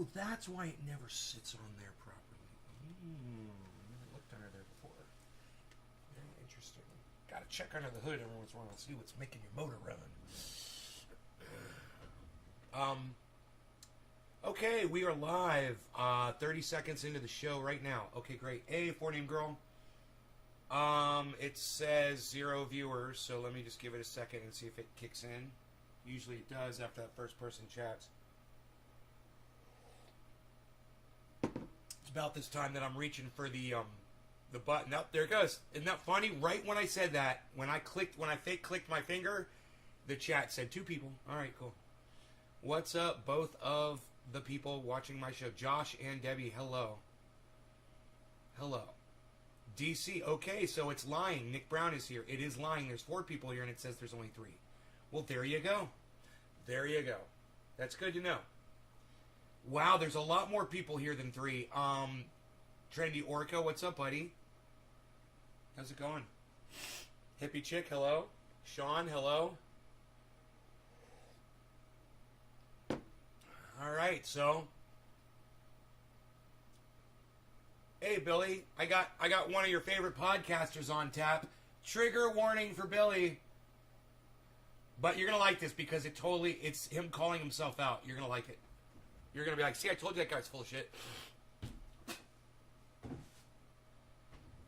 Oh, that's why it never sits on there properly. Never looked under there before. Very interesting. Got to check under the hood every once in a while and see what's making your motor run. Okay, we are live. 30 seconds into the show right now. Okay, great. Hey, 4-name girl. It says 0 viewers, so let me just give it a second and see if it kicks in. Usually it does after that first person chats. It's about this time that I'm reaching for the button. Up there it goes. Isn't that funny? Right when I said that, when I fake clicked my finger, the chat said 2 people. All right, cool. What's up, both of the people watching my show? Josh and Debbie, hello. Hello. DC, okay, so it's lying. Nick Brown is here. It is lying. There's 4 people here, and it says there's only 3. Well, there you go. There you go. That's good to know. Wow, there's a lot more people here than 3. Trendy Orca, what's up, buddy? How's it going? Hippie Chick, hello. Sean, hello. All right, so... Hey, Billy, I got one of your favorite podcasters on tap. Trigger warning for Billy. But you're going to like this because it's him calling himself out. You're going to like it. You're going to be like, see, I told you that guy's full of shit.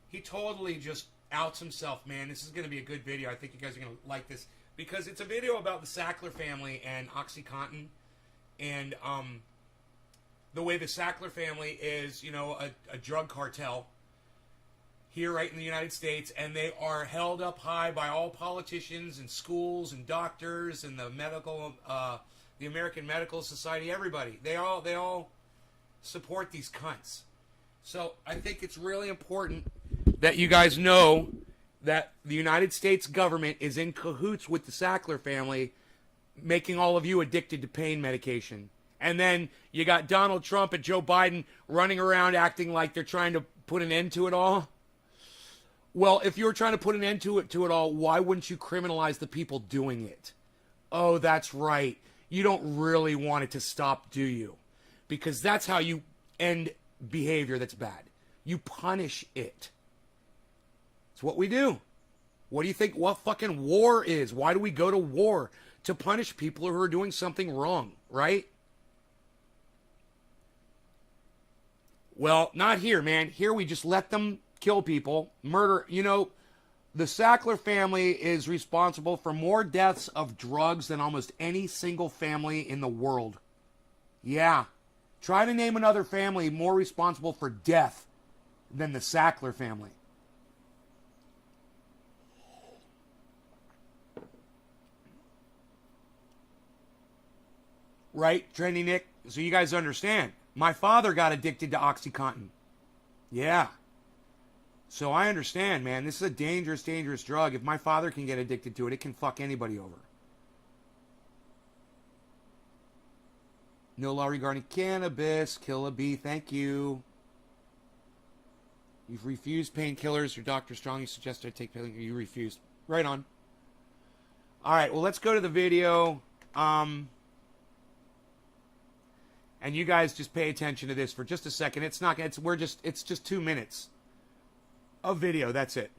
He totally just outs himself, man. This is going to be a good video. I think you guys are going to like this because it's a video about the Sackler family and OxyContin. And the way the Sackler family is, you know, a drug cartel here right in the United States, and they are held up high by all politicians and schools and doctors and the American Medical Society, everybody. They all support these cunts. So I think it's really important that you guys know that the United States government is in cahoots with the Sackler family, making all of you addicted to pain medication. And then you got Donald Trump and Joe Biden running around acting like they're trying to put an end to it all. Well, if you were trying to put an end to it all, why wouldn't you criminalize the people doing it? Oh, that's right. You don't really want it to stop, do you? Because that's how you end behavior that's bad. You punish it. It's what we do. What do you think what fucking war is? Why do we go to war? To punish people who are doing something wrong, right? Well, not here, man. Here we just let them kill people, murder. You know, the Sackler family is responsible for more deaths of drugs than almost any single family in the world. Yeah. Try to name another family more responsible for death than the Sackler family. Right, Trendy Nick? So you guys understand. My father got addicted to OxyContin. Yeah. So I understand, man. This is a dangerous, dangerous drug. If my father can get addicted to it, it can fuck anybody over. No law regarding cannabis. Kill a bee. Thank you. You've refused painkillers. Your doctor strongly suggested I take painkillers. You refused. Right on. All right, well, let's go to the video. And you guys just pay attention to this for just a second. It's just 2 minutes of video. That's it.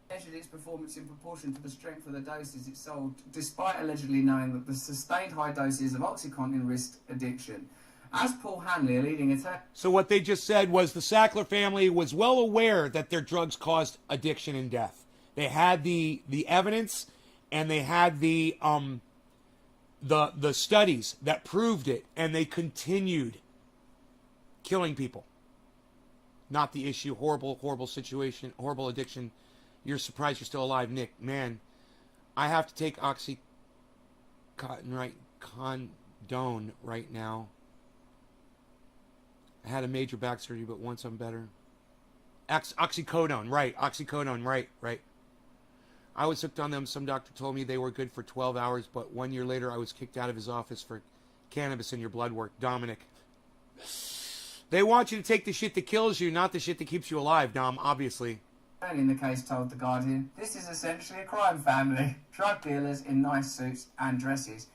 Measured its performance in proportion to the strength of the doses it sold, despite allegedly knowing that the sustained high doses of OxyContin risked addiction. As Paul Hanley, a leading attack... So what they just said was the Sackler family was well aware that their drugs caused addiction and death. They had the evidence, and they had the studies that proved it, and they continued killing people. Not the issue. Horrible, horrible situation. Horrible addiction. You're surprised you're still alive, Nick. Man, I have to take condone right now. I had a major back surgery, but once I'm better. Oxycodone, right. Oxycodone, right. I was hooked on them. Some doctor told me they were good for 12 hours, but 1 year later I was kicked out of his office for cannabis in your blood work. Dominic. They want you to take the shit that kills you, not the shit that keeps you alive, Dom, obviously. in the case told The Guardian, "This is essentially a crime family. Drug dealers in nice suits and dresses."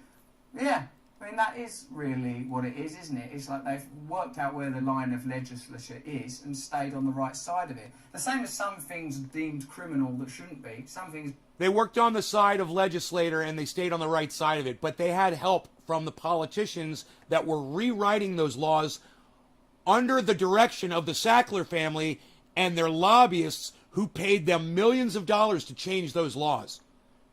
Yeah, I mean, that is really what it is, isn't it? It's like they've worked out where the line of legislature is and stayed on the right side of it. The same as some things deemed criminal that shouldn't be. Some things... They worked on the side of legislator and they stayed on the right side of it, but they had help from the politicians that were rewriting those laws under the direction of the Sackler family and their lobbyists who paid them millions of dollars to change those laws.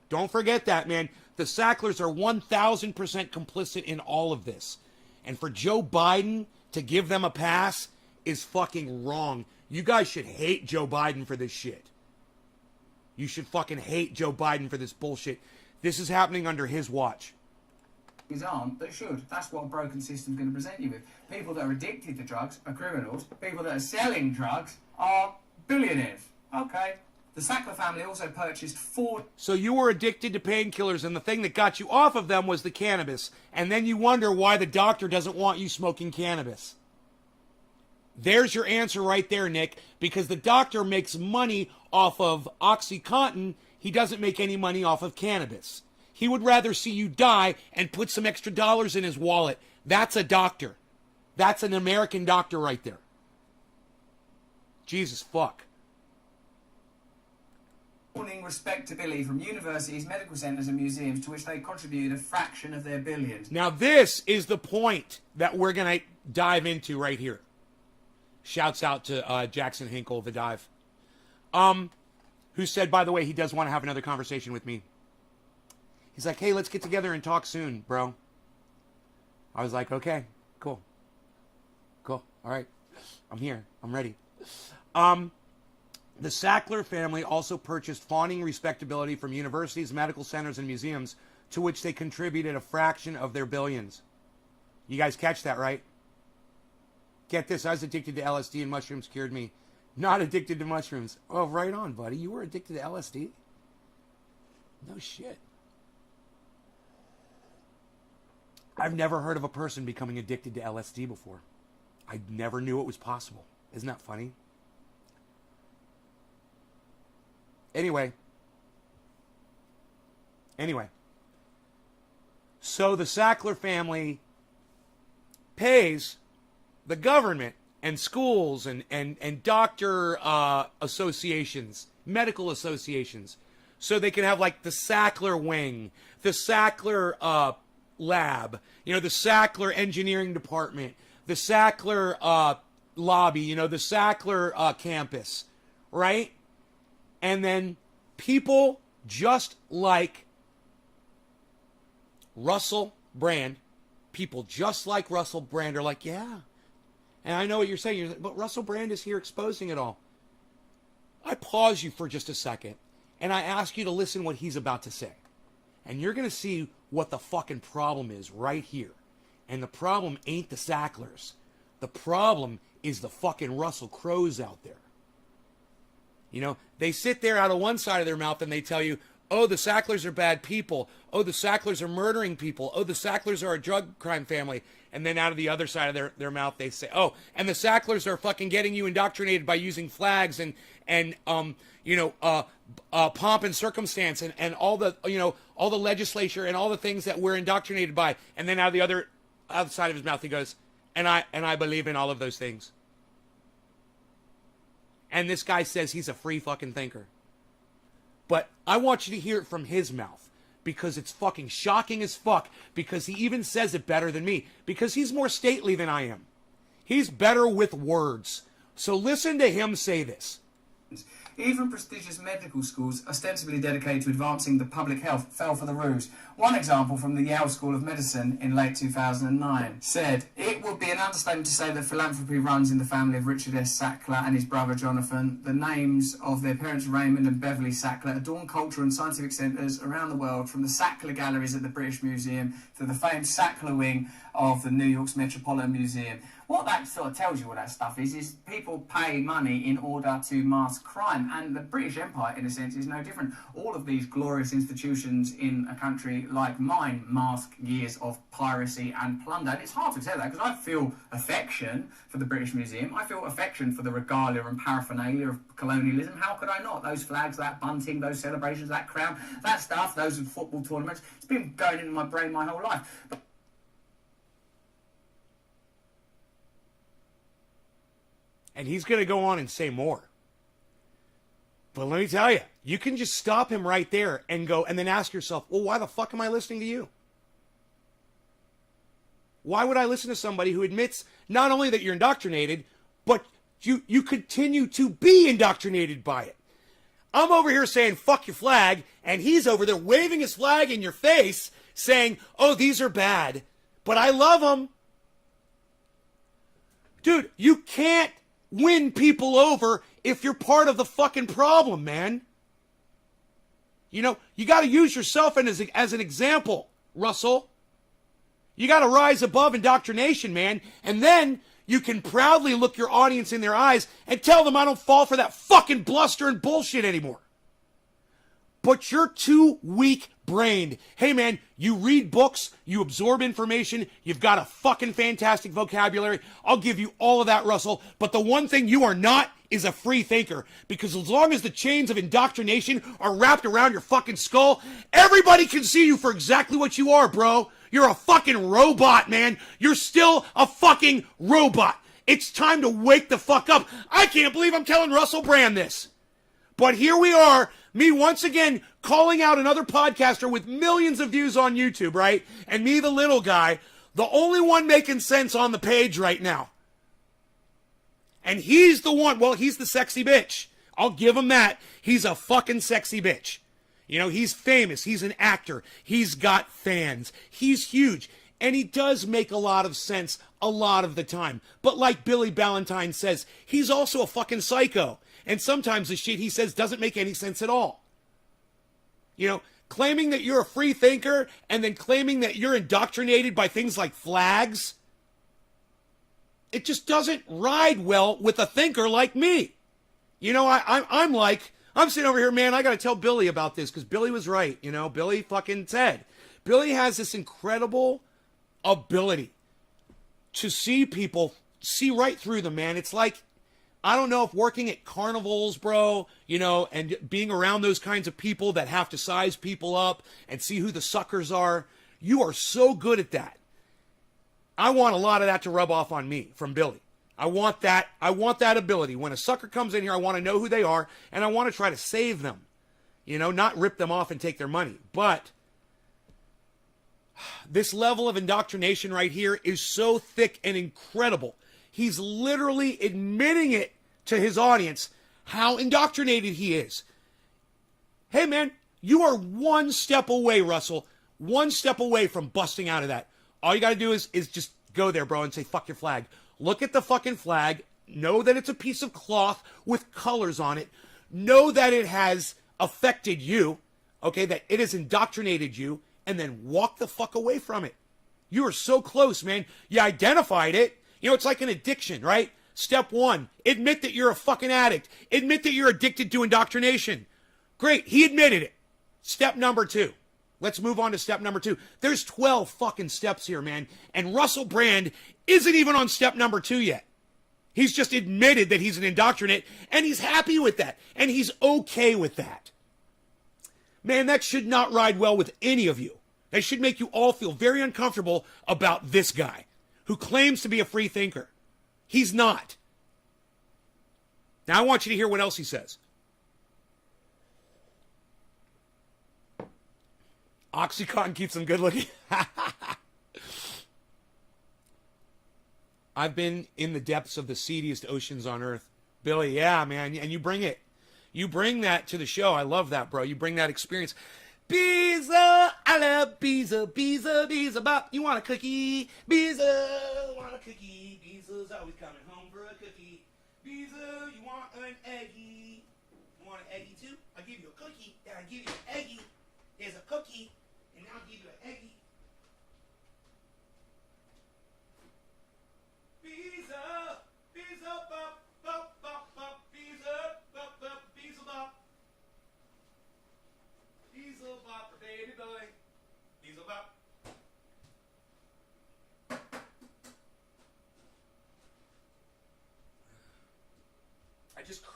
Don't forget that, man. The Sacklers are 1,000% complicit in all of this. And for Joe Biden to give them a pass is fucking wrong. You guys should hate Joe Biden for this shit. You should fucking hate Joe Biden for this bullshit. This is happening under his watch. Aren't that should. That's what a broken system is going to present you with. People that are addicted to drugs are criminals. People that are selling drugs are billionaires. Okay. The Sackler family also purchased 4... So you were addicted to painkillers, and the thing that got you off of them was the cannabis. And then you wonder why the doctor doesn't want you smoking cannabis. There's your answer right there, Nick. Because the doctor makes money off of OxyContin, he doesn't make any money off of cannabis. He would rather see you die and put some extra dollars in his wallet. That's a doctor. That's an American doctor right there. Jesus fuck. Respectability from universities, medical centres and museums to which they contributed a fraction of their billions. Now this is the point that we're going to dive into right here. Shouts out to Jackson Hinkle, the dive. Who said, by the way, he does want to have another conversation with me. He's like, hey, let's get together and talk soon, bro. I was like, okay, cool. Cool, all right. I'm here. I'm ready. The Sackler family also purchased fawning respectability from universities, medical centers, and museums to which they contributed a fraction of their billions. You guys catch that, right? Get this, I was addicted to LSD and mushrooms cured me. Not addicted to mushrooms. Oh, right on, buddy. You were addicted to LSD? No shit. I've never heard of a person becoming addicted to LSD before. I never knew it was possible. Isn't that funny? Anyway. So the Sackler family pays the government and schools and doctor associations, medical associations, so they can have like the Sackler wing, the Sackler lab, the Sackler engineering department, the Sackler lobby, the Sackler campus, right? And then people just like Russell Brand, are like, yeah. And I know what you're saying, but Russell Brand is here exposing it all. I pause you for just a second, and I ask you to listen what he's about to say. And you're going to see what the fucking problem is right here. And the problem ain't the Sacklers. The problem is the fucking Russell Crowes out there. They sit there out of one side of their mouth and they tell you, oh, the Sacklers are bad people. Oh, the Sacklers are murdering people. Oh, the Sacklers are a drug crime family. And then out of the other side of their mouth, they say, oh, and the Sacklers are fucking getting you indoctrinated by using flags and pomp and circumstance and all the legislature and all the things that we're indoctrinated by. And then out of the other side of his mouth, he goes, and I believe in all of those things. And this guy says he's a free fucking thinker. But I want you to hear it from his mouth. Because it's fucking shocking as fuck. Because he even says it better than me. Because he's more stately than I am. He's better with words. So listen to him say this. Even prestigious medical schools ostensibly dedicated to advancing the public health fell for the ruse. One example from the Yale School of Medicine in late 2009 said, it would be an understatement to say that philanthropy runs in the family of Richard S. Sackler and his brother Jonathan. The names of their parents Raymond and Beverly Sackler adorn cultural and scientific centres around the world, from the Sackler galleries at the British Museum to the famed Sackler wing of the New York's Metropolitan Museum. What that sort of tells you, what that stuff is people pay money in order to mask crime, and the British Empire, in a sense, is no different. All of these glorious institutions in a country like mine mask years of piracy and plunder, and it's hard to tell that, because I feel affection for the British Museum, I feel affection for the regalia and paraphernalia of colonialism. How could I not? Those flags, that bunting, those celebrations, that crown, that stuff, those football tournaments, it's been going into my brain my whole life. But and he's going to go on and say more. But let me tell you, you can just stop him right there and go, and then ask yourself, well, why the fuck am I listening to you? Why would I listen to somebody who admits not only that you're indoctrinated, but you continue to be indoctrinated by it? I'm over here saying, fuck your flag, and he's over there waving his flag in your face, saying, oh, these are bad, but I love them. Dude, you can't win people over if you're part of the fucking problem, man. You know, you got to use yourself as an example, Russell. You got to rise above indoctrination, man. And then you can proudly look your audience in their eyes and tell them I don't fall for that fucking bluster and bullshit anymore. But you're too weak-brained. Hey, man, you read books, you absorb information, you've got a fucking fantastic vocabulary. I'll give you all of that, Russell. But the one thing you are not is a free thinker. Because as long as the chains of indoctrination are wrapped around your fucking skull, everybody can see you for exactly what you are, bro. You're a fucking robot, man. You're still a fucking robot. It's time to wake the fuck up. I can't believe I'm telling Russell Brand this. But here we are, me once again calling out another podcaster with millions of views on YouTube, right? And me, the little guy, the only one making sense on the page right now. And he's the one, well, he's the sexy bitch. I'll give him that. He's a fucking sexy bitch. You know, he's famous. He's an actor. He's got fans. He's huge. And he does make a lot of sense a lot of the time. But like Billy Ballantyne says, he's also a fucking psycho. And sometimes the shit he says doesn't make any sense at all. You know, claiming that you're a free thinker and then claiming that you're indoctrinated by things like flags, it just doesn't ride well with a thinker like me. You know, I'm sitting over here, man, I got to tell Billy about this because Billy was right. You know, Billy fucking said. Billy has this incredible ability to see people, see right through them, man. It's like, I don't know if working at carnivals, bro, you know, and being around those kinds of people that have to size people up and see who the suckers are, you are so good at that. I want a lot of that to rub off on me from Billy. I want that ability. When a sucker comes in here, I want to know who they are, and I want to try to save them. You know, not rip them off and take their money. But this level of indoctrination right here is so thick and incredible. He's literally admitting it to his audience how indoctrinated he is. Hey, man, you are one step away, Russell. One step away from busting out of that. All you got to do is just go there, bro, and say, fuck your flag. Look at the fucking flag. Know that it's a piece of cloth with colors on it. Know that it has affected you, okay, that it has indoctrinated you, and then walk the fuck away from it. You are so close, man. You identified it. You know, it's like an addiction, right? Step one, admit that you're a fucking addict. Admit that you're addicted to indoctrination. Great, he admitted it. Step number two. Let's move on to step number two. There's 12 fucking steps here, man. And Russell Brand isn't even on step number 2 yet. He's just admitted that he's an indoctrinate, and he's happy with that. And he's okay with that. Man, that should not ride well with any of you. That should make you all feel very uncomfortable about this guy who claims to be a free thinker. He's not. Now I want you to hear what else he says. Oxycontin keeps him good looking. I've been in the depths of the seediest oceans on earth. Billy, yeah, man. And you bring it. You bring that to the show. I love that, bro. You bring that experience. Pizza, I love pizza, pizza, pizza, bop. You want a cookie? Pizza, want a cookie? Pizza's always coming home for a cookie. Pizza, you want an eggie? You want an eggie too? I'll give you a cookie, then I'll give you an eggie. There's a cookie, and now I'll give you an eggie. Pizza.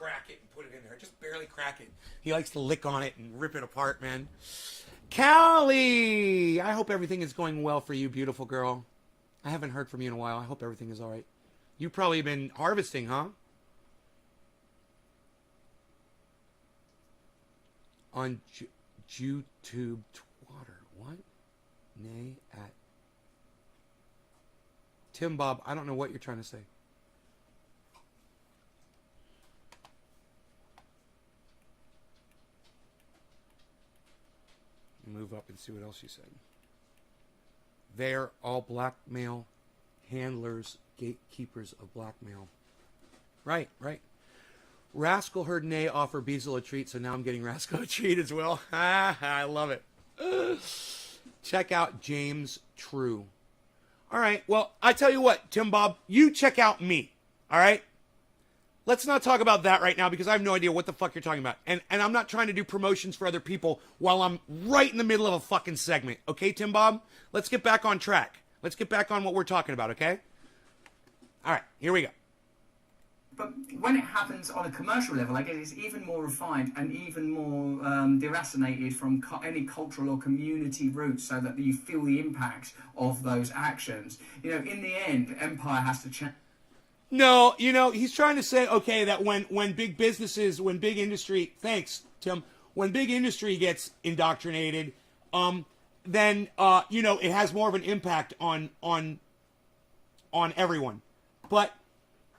crack it and put it in there. Just barely crack it. He likes to lick on it and rip it apart, man. Callie, I hope everything is going well for you, beautiful girl. I haven't heard from you in a while. I hope everything is all right. You've probably been harvesting, huh? On YouTube Twatter. What? Nay at Tim Bob, I don't know what you're trying to say. Move up and see what else she said. They're all blackmail handlers, gatekeepers of blackmail. Right, right. Rascal heard Nay offer Beazle a treat, so now I'm getting Rascal a treat as well. I love it. Check out James True. All right, well, I tell you what, Tim Bob, you check out me, all right? Let's not talk about that right now because I have no idea what the fuck you're talking about. And I'm not trying to do promotions for other people while I'm right in the middle of a fucking segment. Okay, Tim Bob? Let's get back on track. Let's get back on what we're talking about, okay? All right, here we go. But when it happens on a commercial level, I guess it's even more refined and even more deracinated from any cultural or community roots so that you feel the impact of those actions. You know, in the end, empire has to change. No, you know, he's trying to say, okay, that when big businesses, when big industry, thanks, Tim, when big industry gets indoctrinated, then, you know, it has more of an impact on everyone. But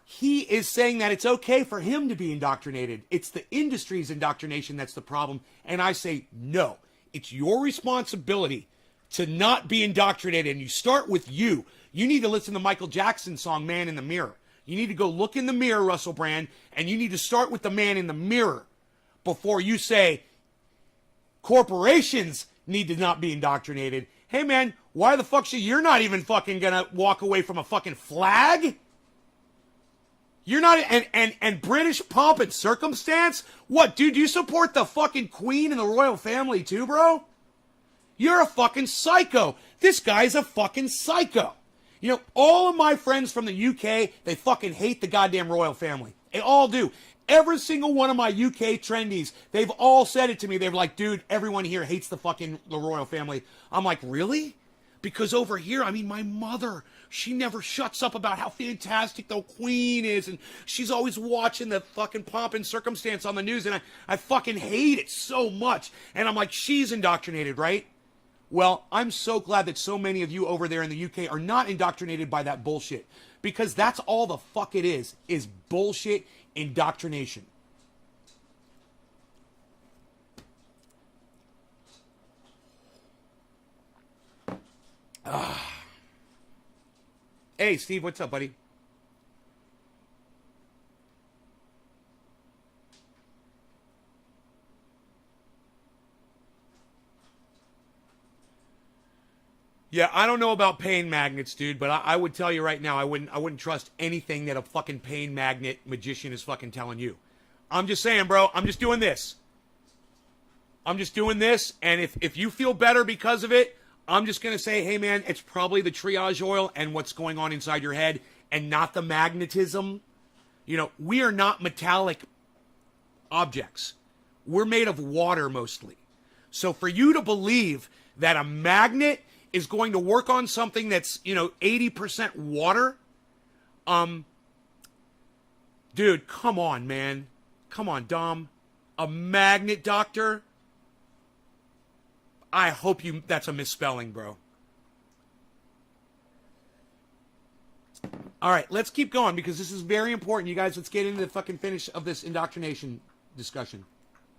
he is saying that it's okay for him to be indoctrinated. It's the industry's indoctrination that's the problem. And I say, no, it's your responsibility to not be indoctrinated. And you start with you. You need to listen to Michael Jackson's song, Man in the Mirror. You need to go look in the mirror, Russell Brand, and you need to start with the man in the mirror before you say corporations need to not be indoctrinated. Hey, man, why the fuck you're not even fucking gonna walk away from a fucking flag? You're not, and British pomp and circumstance? What, dude, you support the fucking Queen and the royal family too, bro? You're a fucking psycho. This guy's a fucking psycho. You know, all of my friends from the UK, they fucking hate the goddamn royal family. They all do. Every single one of my UK trendies, they've all said it to me. They're like, dude, everyone here hates the royal family. I'm like, really? Because over here, I mean, my mother, she never shuts up about how fantastic the Queen is. And she's always watching the fucking pomp and circumstance on the news. And I fucking hate it so much. And I'm like, she's indoctrinated, right? Well, I'm so glad that so many of you over there in the UK are not indoctrinated by that bullshit. Because that's all the fuck it is bullshit indoctrination. Hey, Steve, what's up, buddy? Yeah, I don't know about pain magnets, dude, but I would tell you right now, I wouldn't trust anything that a fucking pain magnet magician is fucking telling you. I'm just saying, bro, I'm just doing this. I'm just doing this, and if you feel better because of it, I'm just going to say, hey, man, it's probably the triage oil and what's going on inside your head and not the magnetism. You know, we are not metallic objects. We're made of water mostly. So for you to believe that a magnet is going to work on something that's, you know, 80% water, dude, come on, man. Come on, Dom. A magnet doctor? I hope that's a misspelling, bro. All right, let's keep going because this is very important. You guys, let's get into the fucking finish of this indoctrination discussion.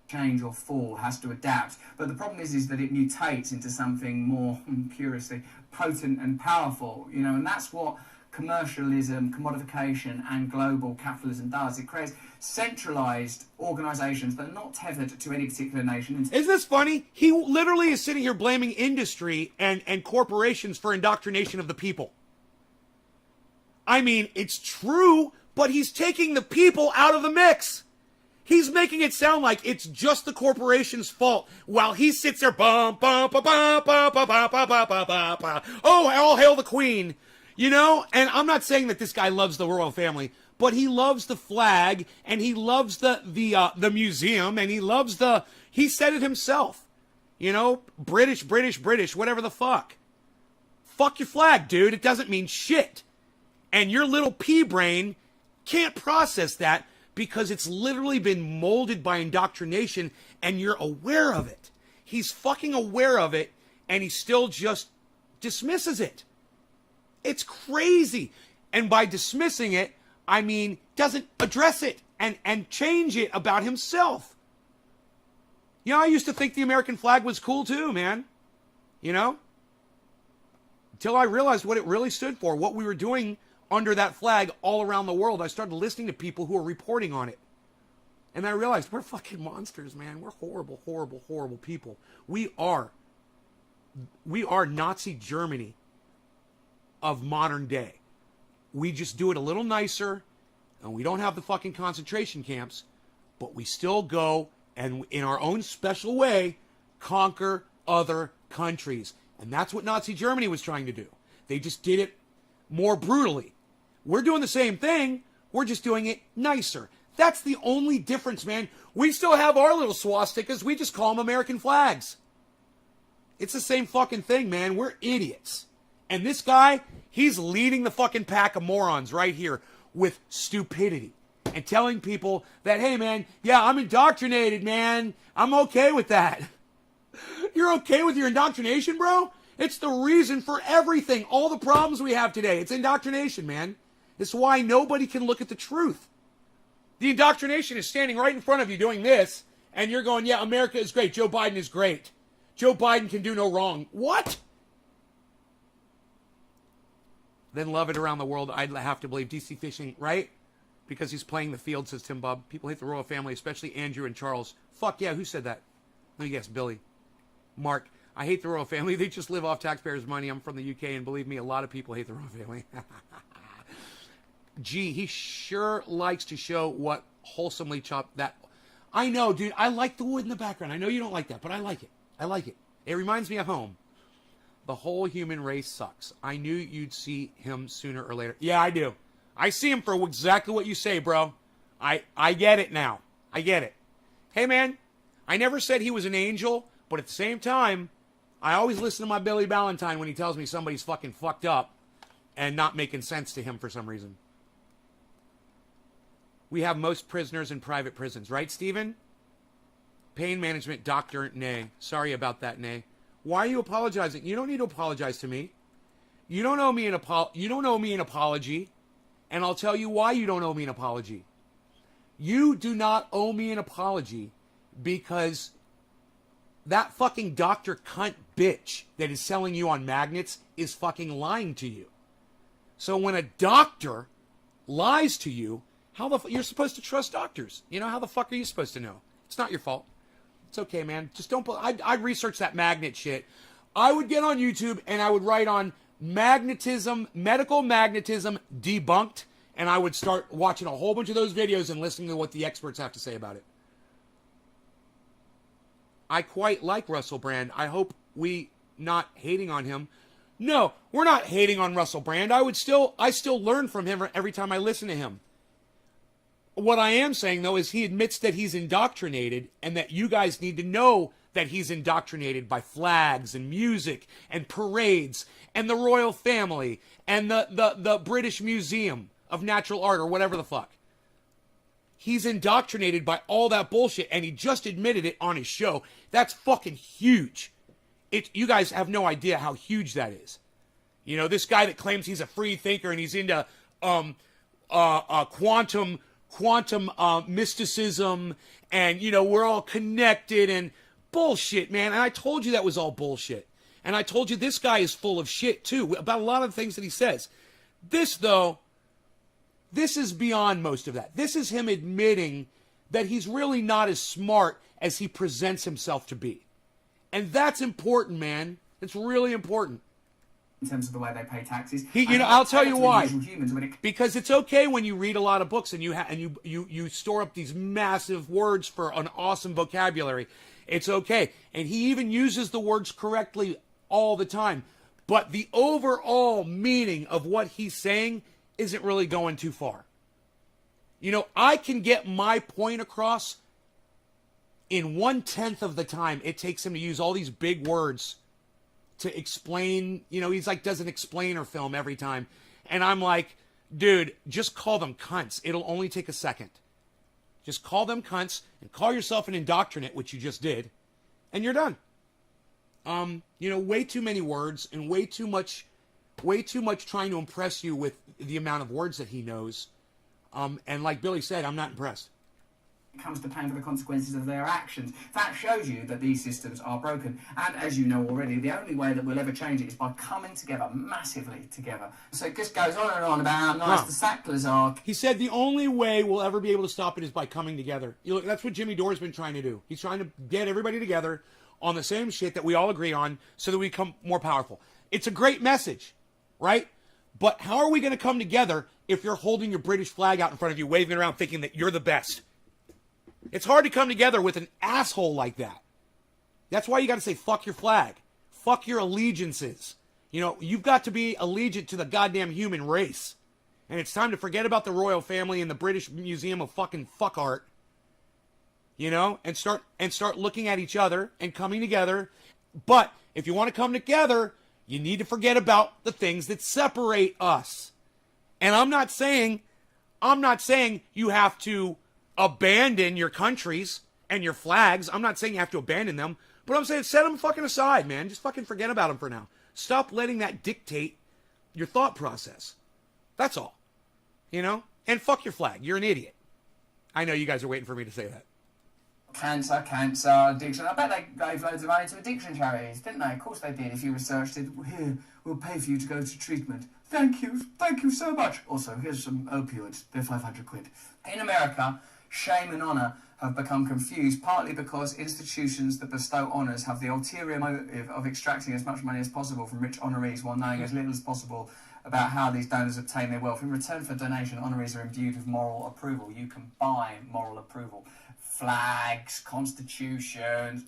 Change or fall, has to adapt. But the problem is that it mutates into something more, curiously, potent and powerful, you know, and that's what commercialism, commodification, and global capitalism does. It creates centralized organizations that are not tethered to any particular nation. Isn't this funny? He literally is sitting here blaming industry and corporations for indoctrination of the people. I mean, it's true, but he's taking the people out of the mix. He's making it sound like it's just the corporation's fault while he sits there, bum, bum, bum, bum, bum, bum, bum, bum, bum, bum, bum. Oh, all hail the Queen. You know, and I'm not saying that this guy loves the royal family, but he loves the flag, and he loves the museum, and he loves he said it himself. You know, British, whatever the fuck. Fuck your flag, dude. It doesn't mean shit. And your little pea brain can't process that because it's literally been molded by indoctrination, and you're aware of it. He's fucking aware of it, and he still just dismisses it. It's crazy. And by dismissing it, I mean doesn't address it and change it about himself. You know, I used to think the American flag was cool too, man. You know? Until I realized what it really stood for, what we were doing under that flag all around the world. I started listening to people who were reporting on it. And I realized we're fucking monsters, man. We're horrible, horrible, horrible people. We are Nazi Germany of modern day. We just do it a little nicer, and we don't have the fucking concentration camps, but we still go and in our own special way conquer other countries. And that's what Nazi Germany was trying to do. They just did it more brutally. We're doing the same thing. We're just doing it nicer. That's the only difference, man. We still have our little swastikas. We just call them American flags. It's the same fucking thing, man. We're idiots. And this guy, he's leading the fucking pack of morons right here with stupidity. And telling people that, hey, man, yeah, I'm indoctrinated, man. I'm okay with that. You're okay with your indoctrination, bro? It's the reason for everything. All the problems we have today. It's indoctrination, man. It's why nobody can look at the truth. The indoctrination is standing right in front of you doing this, and you're going, yeah, America is great. Joe Biden is great. Joe Biden can do no wrong. What? Then love it around the world. I'd have to believe DC fishing, right? Because he's playing the field, says Tim Bob. People hate the royal family, especially Andrew and Charles. Fuck yeah, who said that? Let me guess, Billy. Mark, I hate the royal family. They just live off taxpayers' money. I'm from the UK, and believe me, a lot of people hate the royal family. Gee, he sure likes to show what wholesomely chopped that. I know, dude. I like the wood in the background. I know you don't like that, but I like it. I like it. It reminds me of home. The whole human race sucks. I knew you'd see him sooner or later. Yeah, I do. I see him for exactly what you say, bro. I get it now. I get it. Hey, man, I never said he was an angel, but at the same time, I always listen to my Billy Valentine when he tells me somebody's fucking fucked up and not making sense to him for some reason. We have most prisoners in private prisons, right, Stephen? Pain management, Dr. Nay. Sorry about that, Nay. Why are you apologizing? You don't need to apologize to me. You don't owe me an apology. And I'll tell you why you don't owe me an apology. You do not owe me an apology because that fucking Dr. Cunt bitch that is selling you on magnets is fucking lying to you. So when a doctor lies to you, you're supposed to trust doctors. You know, how the fuck are you supposed to know? It's not your fault. It's okay, man. Just don't. I'd research that magnet shit. I would get on YouTube and I would write on magnetism, medical magnetism debunked, and I would start watching a whole bunch of those videos and listening to what the experts have to say about it. I quite like Russell Brand. I hope we not hating on him. No, we're not hating on Russell Brand. I still learn from him every time I listen to him. What I am saying, though, is he admits that he's indoctrinated and that you guys need to know that he's indoctrinated by flags and music and parades and the royal family and the British Museum of Natural Art or whatever the fuck. He's indoctrinated by all that bullshit, and he just admitted it on his show. That's fucking huge. You guys have no idea how huge that is. You know, this guy that claims he's a free thinker and he's into quantum mysticism, and you know we're all connected and bullshit, man. And I told you that was all bullshit. And I told you this guy is full of shit too about a lot of the things that he says. This is beyond most of that. This is him admitting that he's really not as smart as he presents himself to be. And that's important, man. It's really important. In terms of the way they pay taxes. I'll tell you why. Because it's okay when you read a lot of books and you store up these massive words for an awesome vocabulary. It's okay. And he even uses the words correctly all the time. But the overall meaning of what he's saying isn't really going too far. You know, I can get my point across in 1/10 of the time it takes him to use all these big words to explain. You know, he's like, does an explainer film every time. And I'm like, dude, just call them cunts. It'll only take a second. Just call them cunts and call yourself an indoctrinate, which you just did, and you're done. You know, way too many words and way too much trying to impress you with the amount of words that he knows. And like Billy said, I'm not impressed. Comes to paying for the consequences of their actions. That shows you that these systems are broken. And as you know already, the only way that we'll ever change it is by coming together, massively together. So it just goes on and on about how nice the Sacklers are. He said the only way we'll ever be able to stop it is by coming together. You know, that's what Jimmy Dore's been trying to do. He's trying to get everybody together on the same shit that we all agree on so that we become more powerful. It's a great message, right? But how are we going to come together if you're holding your British flag out in front of you, waving it around thinking that you're the best? It's hard to come together with an asshole like that. That's why you got to say, fuck your flag. Fuck your allegiances. You know, you've got to be allegiant to the goddamn human race. And it's time to forget about the royal family and the British Museum of fucking fuck art. You know, and start looking at each other and coming together. But if you want to come together, you need to forget about the things that separate us. And I'm not saying you have to abandon your countries and your flags. I'm not saying you have to abandon them, but I'm saying set them fucking aside, man. Just fucking forget about them for now. Stop letting that dictate your thought process. That's all. You know? And fuck your flag. You're an idiot. I know you guys are waiting for me to say that. Cancer, addiction. I bet they gave loads of money to addiction charities, didn't they? Of course they did. If you researched it, here, we'll pay for you to go to treatment. Thank you so much. Also, here's some opioids. They're 500 quid. In America, shame and honour have become confused, partly because institutions that bestow honours have the ulterior motive of extracting as much money as possible from rich honorees while knowing as little as possible about how these donors obtain their wealth. In return for donation, honorees are imbued with moral approval. You can buy moral approval. Flags, constitutions,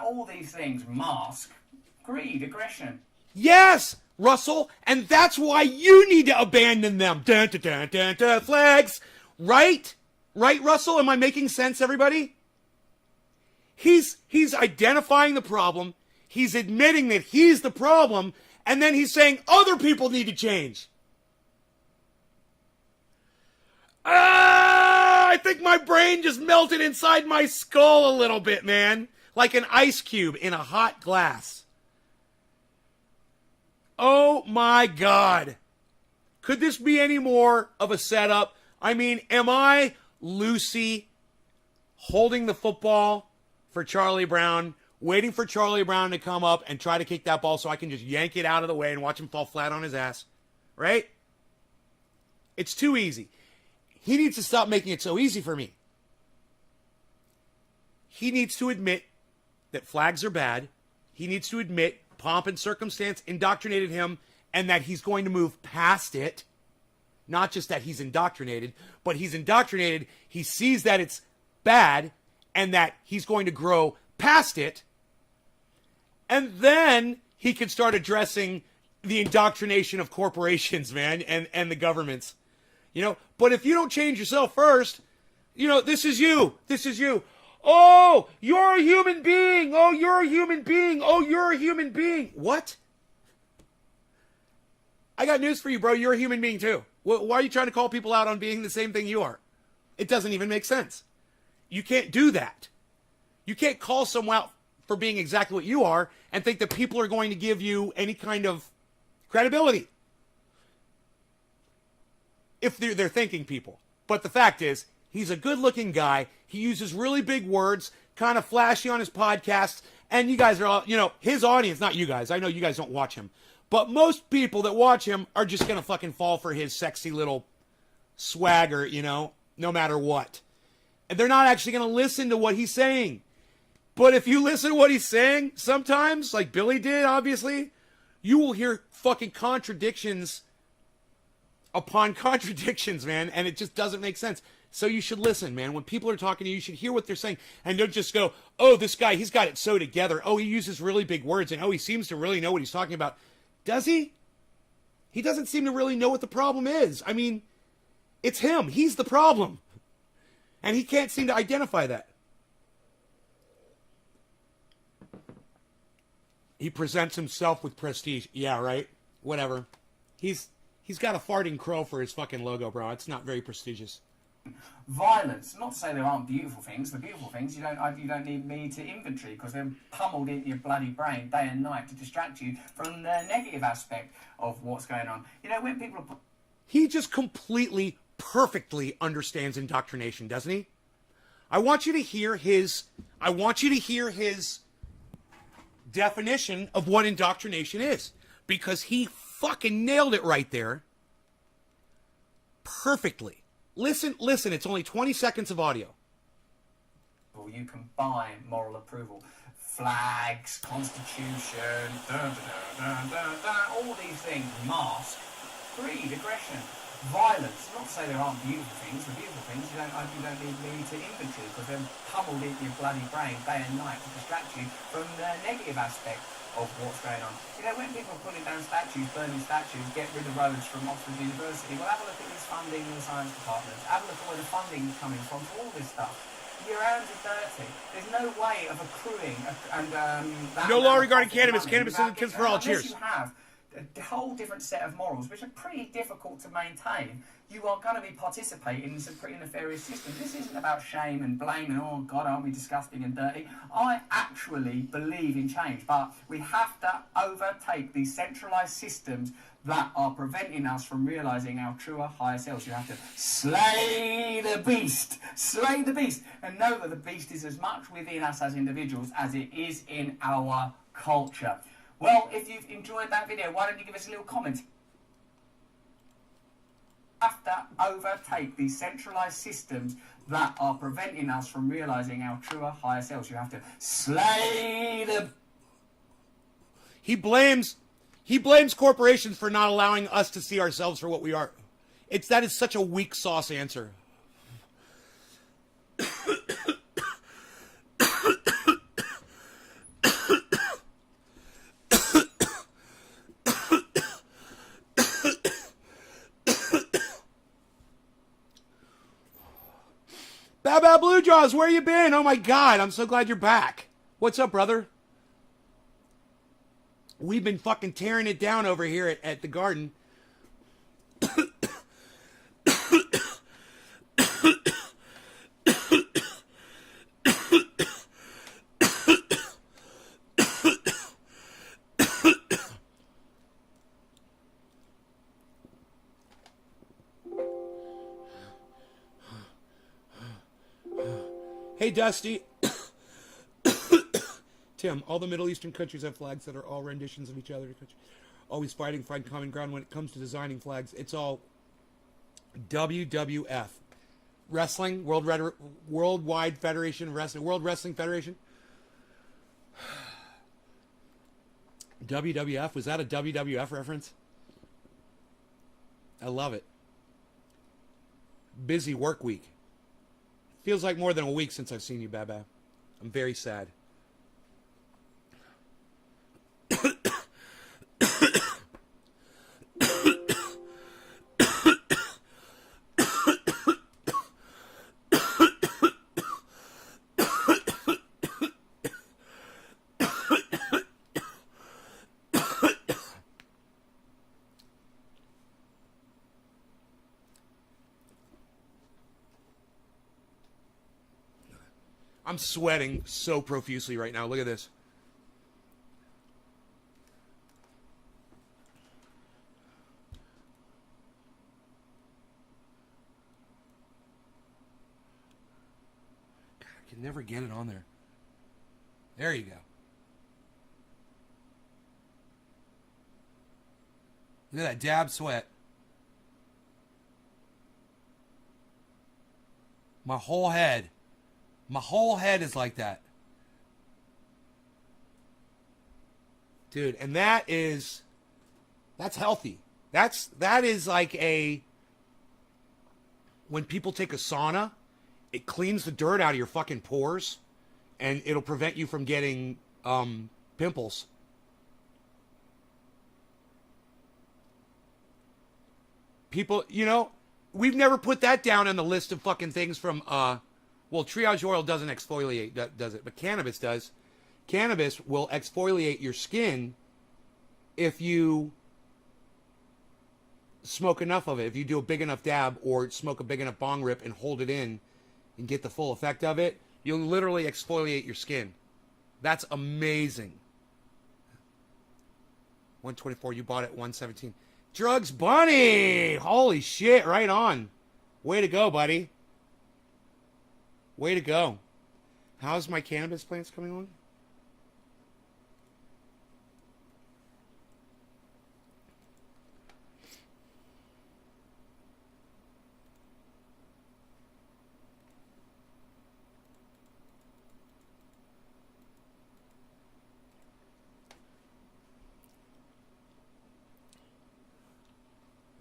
all these things mask greed, aggression. Yes, Russell, and that's why you need to abandon them. Flags. Right? Right, Russell? Am I making sense, everybody? He's identifying the problem. He's admitting that he's the problem. And then he's saying other people need to change. I think my brain just melted inside my skull a little bit, man. Like an ice cube in a hot glass. Oh my God. Could this be any more of a setup? I mean, am I Lucy holding the football for Charlie Brown, waiting for Charlie Brown to come up and try to kick that ball so I can just yank it out of the way and watch him fall flat on his ass? Right? It's too easy. He needs to stop making it so easy for me. He needs to admit that flags are bad. He needs to admit pomp and circumstance indoctrinated him and that he's going to move past it. Not just that he's indoctrinated, but he's indoctrinated. He sees that it's bad and that he's going to grow past it. And then he can start addressing the indoctrination of corporations, man, and the governments. You know, but if you don't change yourself first, you know, this is you. This is you. Oh, you're a human being. Oh, you're a human being. Oh, you're a human being. What? I got news for you, bro. You're a human being too. Why are you trying to call people out on being the same thing you are? It doesn't even make sense. You can't do that. You can't call someone out for being exactly what you are and think that people are going to give you any kind of credibility. If they're thinking people. But the fact is, he's a good-looking guy. He uses really big words, kind of flashy on his podcasts, and you guys are all, you know, his audience, not you guys. I know you guys don't watch him. But most people that watch him are just going to fucking fall for his sexy little swagger, you know, no matter what. And they're not actually going to listen to what he's saying. But if you listen to what he's saying, sometimes, like Billy did, obviously, you will hear fucking contradictions upon contradictions, man, and it just doesn't make sense. So you should listen, man. When people are talking to you, you should hear what they're saying, and don't just go, oh, this guy, he's got it so together. Oh, he uses really big words, and oh, he seems to really know what he's talking about. Does he? He doesn't seem to really know what the problem is. I mean, It's him. He's the problem. And he can't seem to identify that. He presents himself with prestige. Yeah, right? Whatever. He's got a farting crow for his fucking logo, bro. It's not very prestigious. Violence. Not to say there aren't beautiful things. The beautiful things you don't need me to inventory, because they're pummeled into your bloody brain day and night to distract you from the negative aspect of what's going on. You know, when people are... He just completely, perfectly understands indoctrination, doesn't he? I want you to hear his definition of what indoctrination is, because he fucking nailed it right there perfectly. Listen, it's only 20 seconds of audio. You can buy moral approval. Flags, constitution, all these things mask greed, aggression, violence. Not to say there aren't beautiful things. The beautiful things you don't need me to inventory, because they're pummeled into your bloody brain day and night to distract you from the negative aspect of what's going on. You know, when people are pulling down statues, burning statues, get rid of roads from Oxford University, well, have a look at this funding in the science department. Have a look at where the funding is coming from for all this stuff. Your hands are dirty. There's no way of accruing that. No law regarding cannabis. Money Cannabis isn't kids for all. Cheers. You have a whole different set of morals, which are pretty difficult to maintain. You are going to be participating in some pretty nefarious systems. This isn't about shame and blame and, oh God, aren't we disgusting and dirty? I actually believe in change, but we have to overtake these centralised systems that are preventing us from realising our truer, higher selves. You have to slay the beast. Slay the beast. And know that the beast is as much within us as individuals as it is in our culture. Well, if you've enjoyed that video, why don't you give us a little comment? Have to overtake these centralised systems that are preventing us from realising our truer, higher selves. You have to slay the... He blames corporations for not allowing us to see ourselves for what we are. That is such a weak sauce answer. Baba Blue Jaws, where you been? Oh my God, I'm so glad you're back. What's up, brother? We've been fucking tearing it down over here at the garden. Hey, Dusty. Tim, all the Middle Eastern countries have flags that are all renditions of each other. Always fighting, find common ground when it comes to designing flags. It's all WWF. Wrestling, Worldwide Federation of Wrestling, World Wrestling Federation. WWF, was that a WWF reference? I love it. Busy work week. Feels like more than a week since I've seen you, Baba. I'm very sad. I'm sweating so profusely right now. Look at this. God, I can never get it on there. There you go. Look at that dab sweat. My whole head is like that. Dude, and that's healthy. That is like when people take a sauna, it cleans the dirt out of your fucking pores and it'll prevent you from getting pimples. People, we've never put that down on the list of fucking things from, well, triage oil doesn't exfoliate, does it? But cannabis does. Cannabis will exfoliate your skin if you smoke enough of it. If you do a big enough dab or smoke a big enough bong rip and hold it in and get the full effect of it, you'll literally exfoliate your skin. That's amazing. 124, you bought it 117. Drugs Bunny! Holy shit, right on. Way to go, buddy. Way to go. How's my cannabis plants coming along?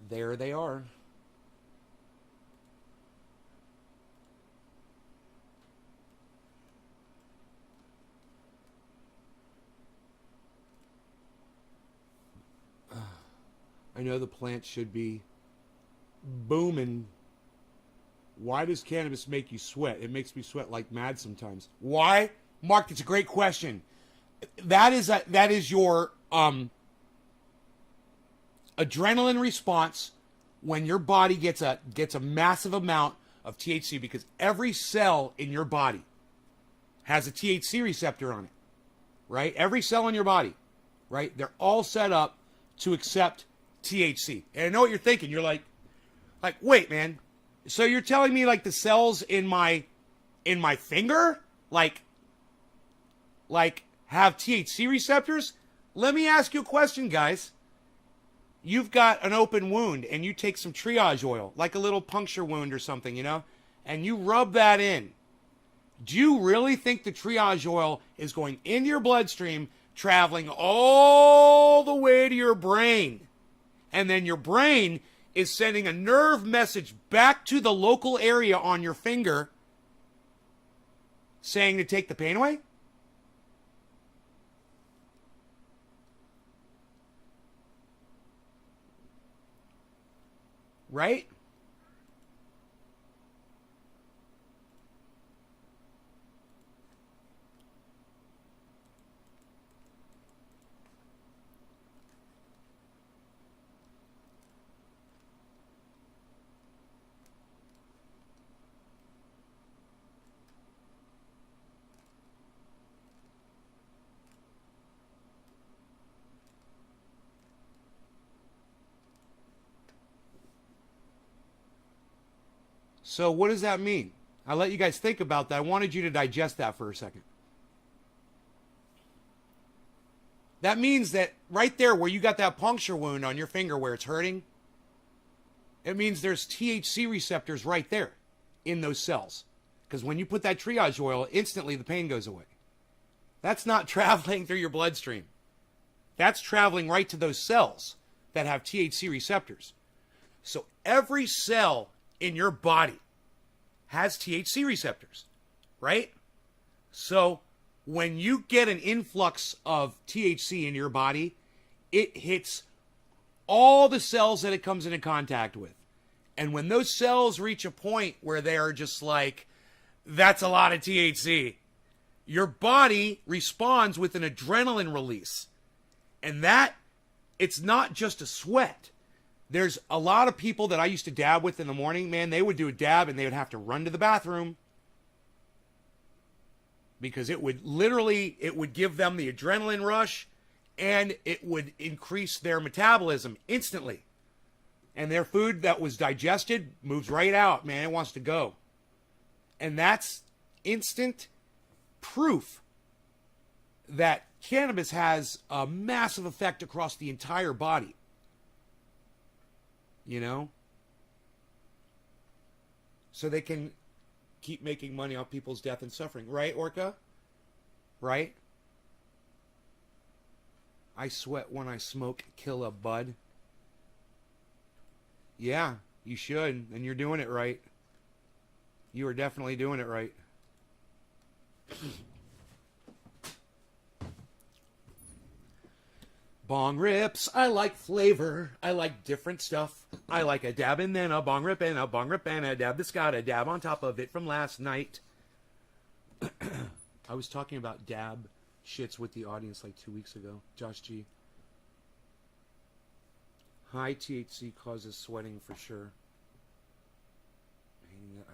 There they are. I know the plant should be booming. Why does cannabis make you sweat? It makes me sweat like mad sometimes. Why? Mark, it's a great question. That is your adrenaline response when your body gets a massive amount of THC, because every cell in your body has a THC receptor on it, right? Every cell in your body, right? They're all set up to accept THC. And I know what you're thinking. You're like, wait, man. So you're telling me like the cells in my finger, like have THC receptors? Let me ask you a question, guys. You've got an open wound and you take some triage oil, like a little puncture wound or something, you know, and you rub that in. Do you really think the triage oil is going in your bloodstream, traveling all the way to your brain? And then your brain is sending a nerve message back to the local area on your finger saying to take the pain away? Right? So what does that mean? I let you guys think about that. I wanted you to digest that for a second. That means that right there where you got that puncture wound on your finger where it's hurting, it means there's THC receptors right there in those cells. Because when you put that triage oil, instantly the pain goes away. That's not traveling through your bloodstream. That's traveling right to those cells that have THC receptors. So every cell in your body has THC receptors, right? So when you get an influx of THC in your body, it hits all the cells that it comes into contact with. And when those cells reach a point where they are just like, that's a lot of THC, your body responds with an adrenaline release. And that, it's not just a sweat. There's a lot of people that I used to dab with in the morning, man, they would do a dab and they would have to run to the bathroom because it would give them the adrenaline rush and it would increase their metabolism instantly. And their food that was digested moves right out, man. It wants to go. And that's instant proof that cannabis has a massive effect across the entire body. You know? So they can keep making money off people's death and suffering. Right, Orca? Right? I sweat when I smoke. Kill a bud. Yeah, you should. And you're doing it right. You are definitely doing it right. Bong rips. I like flavor. I like different stuff. I like a dab and then a bong rip and a bong rip and a dab that's got a dab on top of it from last night. I was talking about dab shits with the audience like 2 weeks ago. Josh G. High THC causes sweating for sure.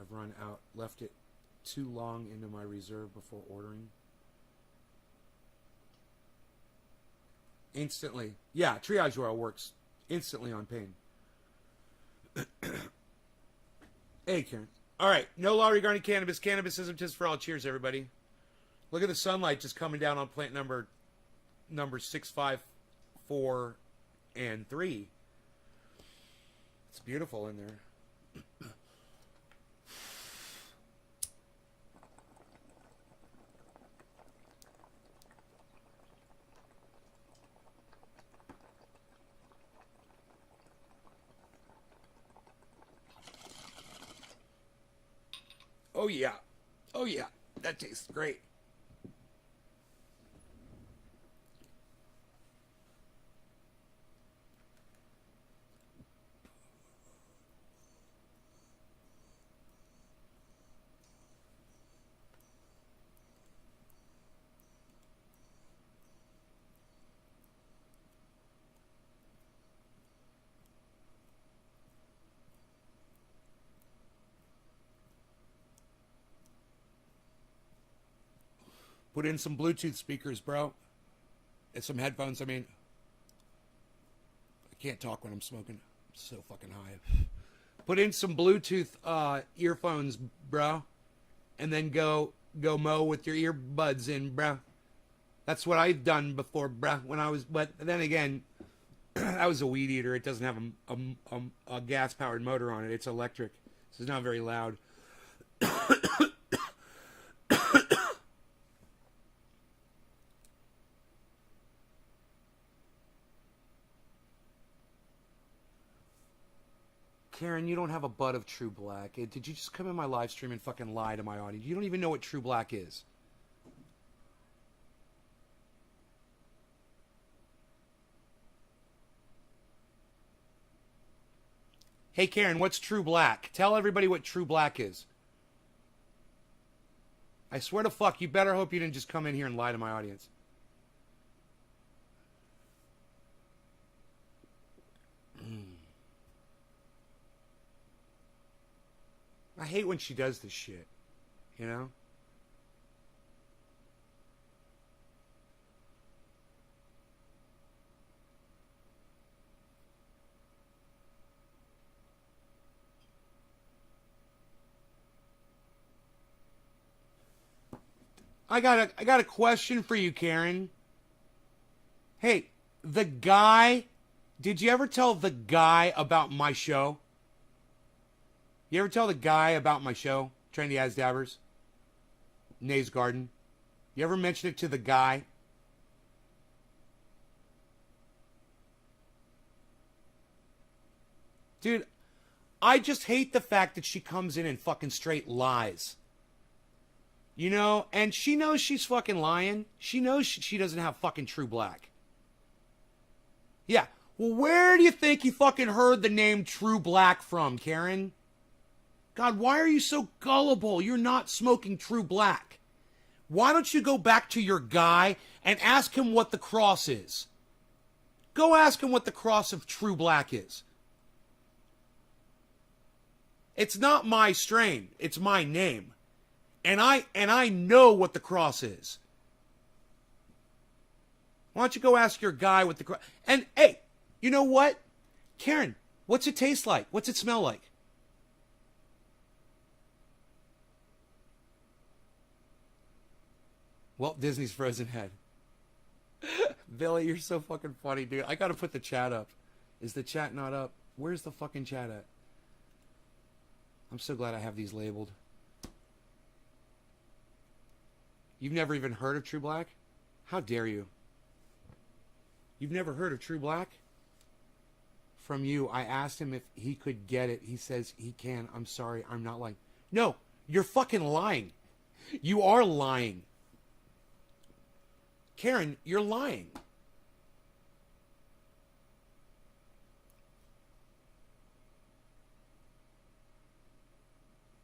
I've run out. Left it too long into my reserve before ordering. Instantly. Yeah, triage oil works instantly on pain. Hey, Karen. All right, no law regarding cannabis. Cannabis isn't just for all. Cheers, everybody. Look at the sunlight just coming down on plant number 6, 5, 4, and 3. It's beautiful in there. Oh, yeah. Oh, yeah. That tastes great. Put in some Bluetooth speakers, bro. And some headphones, I mean. I can't talk when I'm smoking. I'm so fucking high. Put in some Bluetooth earphones, bro. And then go mow with your earbuds in, bro. That's what I've done before, bro. When I was, but then again, I was a weed eater. It doesn't have a gas-powered motor on it. It's electric. So it's not very loud. Karen, you don't have a bud of True Black. Did you just come in my live stream and fucking lie to my audience? You don't even know what True Black is. Hey, Karen, what's True Black? Tell everybody what True Black is. I swear to fuck, you better hope you didn't just come in here and lie to my audience. I hate when she does this shit, you know? I got a question for you, Karen. Hey, the guy, did you ever tell the guy about my show? You ever tell the guy about my show, Trendy As Dabbers? Nays Garden? You ever mention it to the guy? Dude, I just hate the fact that she comes in and fucking straight lies. You know, and she knows she's fucking lying. She knows she doesn't have fucking True Black. Yeah, well, where do you think you fucking heard the name True Black from, Karen? God, why are you so gullible? You're not smoking True Black. Why don't you go back to your guy and ask him what the cross is? Go ask him what the cross of True Black is. It's not my strain. It's my name. And I know what the cross is. Why don't you go ask your guy what the cross... And, hey, you know what? Karen, what's it taste like? What's it smell like? Walt Disney's Frozen Head. Billy, you're so fucking funny, dude. I gotta put the chat up. Is the chat not up? Where's the fucking chat at? I'm so glad I have these labeled. You've never even heard of True Black? How dare you? You've never heard of True Black? From you, I asked him if he could get it. He says he can. I'm sorry, I'm not lying. No, you're fucking lying. You are lying. Karen, you're lying.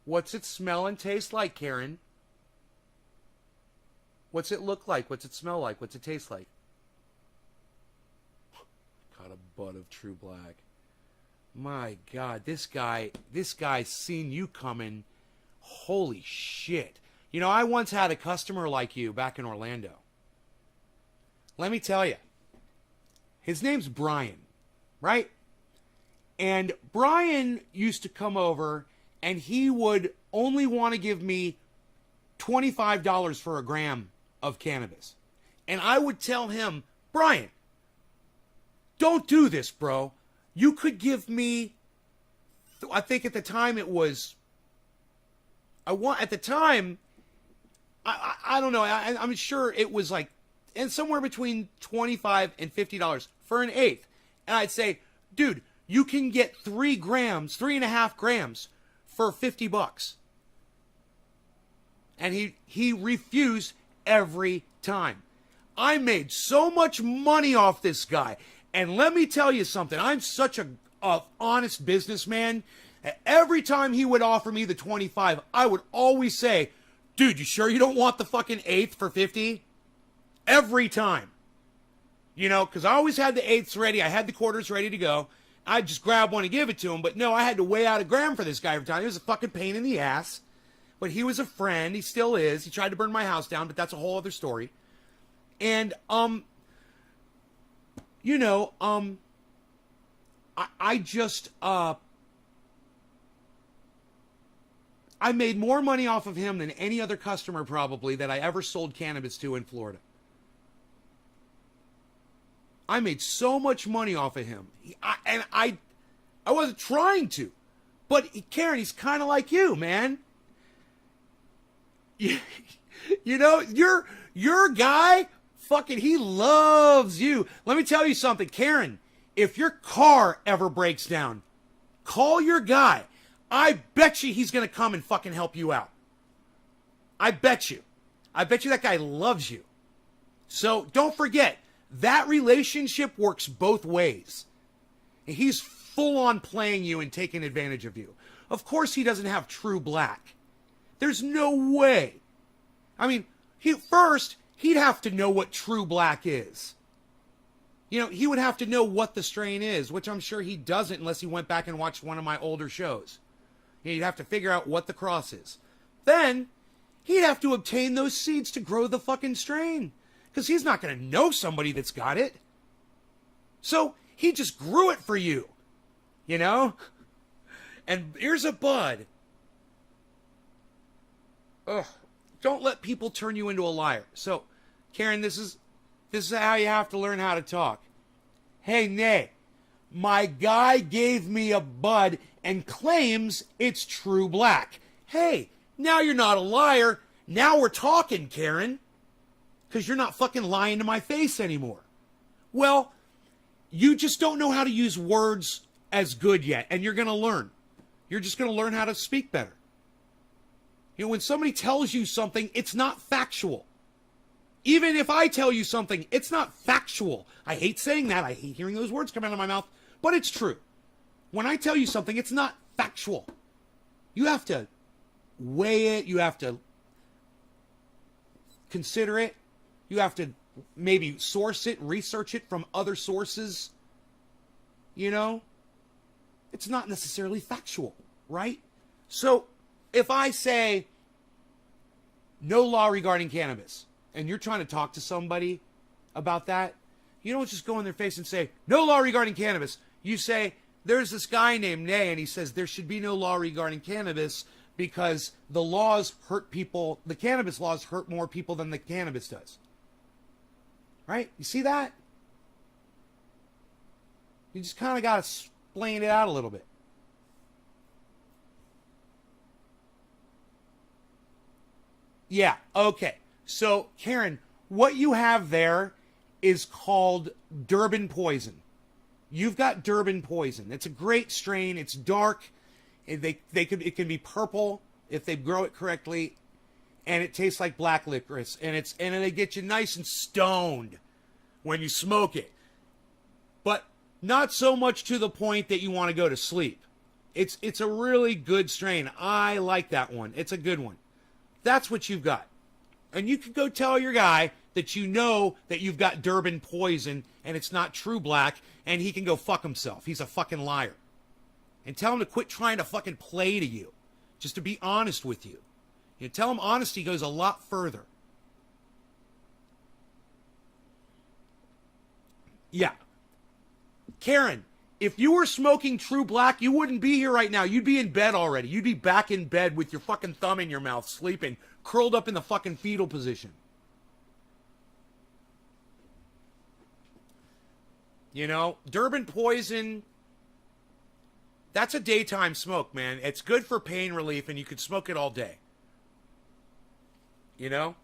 What's it smell and taste like, Karen? What's it look like? What's it smell like? What's it taste like? Got a bud of True Black. My God, this guy's seen you coming. Holy shit. You know, I once had a customer like you back in Orlando. Let me tell you. His name's Brian, right? And Brian used to come over and he would only want to give me $25 for a gram of cannabis. And I would tell him, Brian, don't do this, bro. You could give me, I think at the time it was, I don't know, I'm sure it was like, and somewhere between $25 and $50 for an eighth. And I'd say, dude, you can get 3.5 grams for $50. And he refused every time. I made so much money off this guy. And let me tell you something. I'm such a honest businessman. Every time he would offer me the 25, I would always say, dude, you sure you don't want the fucking eighth for 50? Every time. You know, because I always had the eighths ready. I had the quarters ready to go. I'd just grab one and give it to him. But no, I had to weigh out a gram for this guy every time. It was a fucking pain in the ass. But he was a friend. He still is. He tried to burn my house down, but that's a whole other story. And, you know, I just, I made more money off of him than any other customer probably that I ever sold cannabis to in Florida. I made so much money off of him. I wasn't trying to. But Karen, he's kind of like you, man. You know, your guy, fucking, he loves you. Let me tell you something, Karen. If your car ever breaks down, call your guy. I bet you he's going to come and fucking help you out. I bet you. I bet you that guy loves you. So don't forget, that relationship works both ways. He's full on playing you and taking advantage of you. Of course he doesn't have True Black. There's no way. I mean, he'd have to know what True Black is. You know, he would have to know what the strain is, which I'm sure he doesn't unless he went back and watched one of my older shows. He'd have to figure out what the cross is. Then, he'd have to obtain those seeds to grow the fucking strain. Because he's not going to know somebody that's got it. So, he just grew it for you. You know? And here's a bud. Ugh. Don't let people turn you into a liar. So, Karen, this is how you have to learn how to talk. Hey, Nay, my guy gave me a bud and claims it's True Black. Hey, now you're not a liar. Now we're talking, Karen. Because you're not fucking lying to my face anymore. Well, you just don't know how to use words as good yet, and you're going to learn. You're just going to learn how to speak better. You know, when somebody tells you something, it's not factual. Even if I tell you something, it's not factual. I hate saying that. I hate hearing those words come out of my mouth, but it's true. When I tell you something, it's not factual. You have to weigh it. You have to consider it. You have to maybe source it, research it from other sources. You know? It's not necessarily factual, right? So, if I say, no law regarding cannabis, and you're trying to talk to somebody about that, you don't just go in their face and say, no law regarding cannabis. You say, there's this guy named Nay, and he says there should be no law regarding cannabis because the laws hurt people, the cannabis laws hurt more people than the cannabis does. Right? You see that? You just kind of got to explain it out a little bit. Yeah, okay. So, Karen, what you have there is called Durban Poison. You've got Durban Poison. It's a great strain. It's dark. It can be purple if they grow it correctly, and it tastes like black licorice, and they get you nice and stoned when you smoke it. But not so much to the point that you want to go to sleep. It's a really good strain. I like that one. It's a good one. That's what you've got. And you can go tell your guy that you know that you've got Durban poison and it's not true black, and he can go fuck himself. He's a fucking liar. And tell him to quit trying to fucking play to you. Just to be honest with you. You tell him honesty goes a lot further. Yeah. Karen, if you were smoking true black, you wouldn't be here right now. You'd be in bed already. You'd be back in bed with your fucking thumb in your mouth, sleeping, curled up in the fucking fetal position. You know, Durban poison, that's a daytime smoke, man. It's good for pain relief, and you could smoke it all day. You know?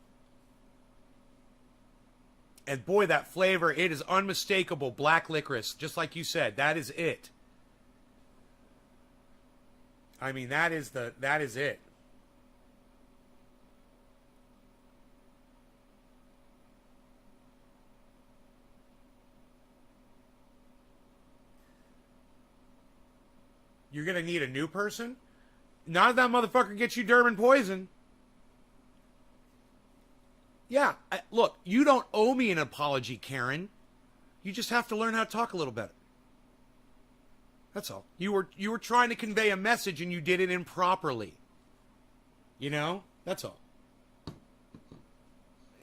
And boy, that flavor, it is unmistakable. Black licorice, just like you said. That is it. I mean, that is it. You're going to need a new person? Not if that motherfucker gets you Durban poison. Yeah, look, you don't owe me an apology, Karen. You just have to learn how to talk a little better. That's all. You were trying to convey a message and you did it improperly. You know? That's all.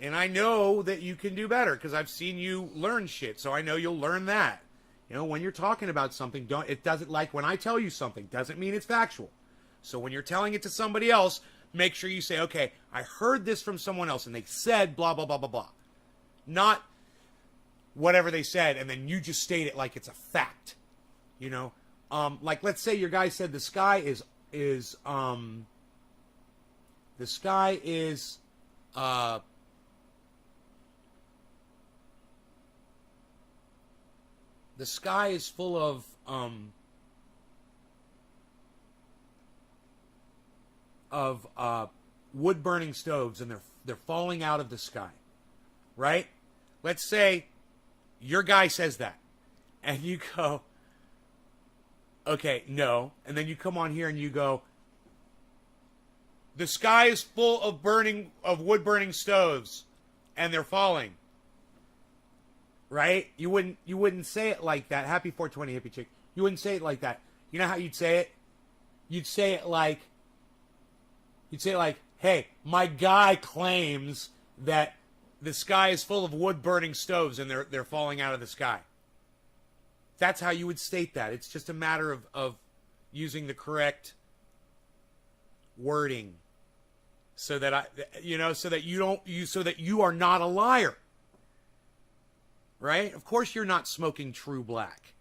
And I know that you can do better because I've seen you learn shit, so I know you'll learn that. You know, when you're talking about something, it doesn't, like when I tell you something, doesn't mean it's factual. So when you're telling it to somebody else, make sure you say, okay, I heard this from someone else and they said blah, blah, blah, blah, blah. Not whatever they said and then you just state it like it's a fact. You know? Like let's say your guy said the sky is full of wood burning stoves and they're falling out of the sky, right? Let's say your guy says that and you go, okay, no. And then you come on here and you go, the sky is full of wood burning stoves and they're falling. Right? You wouldn't say it like that. Happy 420 hippie chick. You wouldn't say it like that. You know how you'd say it? You'd say it like, hey, my guy claims that the sky is full of wood burning stoves and they're falling out of the sky. That's how you would state that. It's just a matter of using the correct wording so that so that you are not a liar. Right? Of course you're not smoking true black.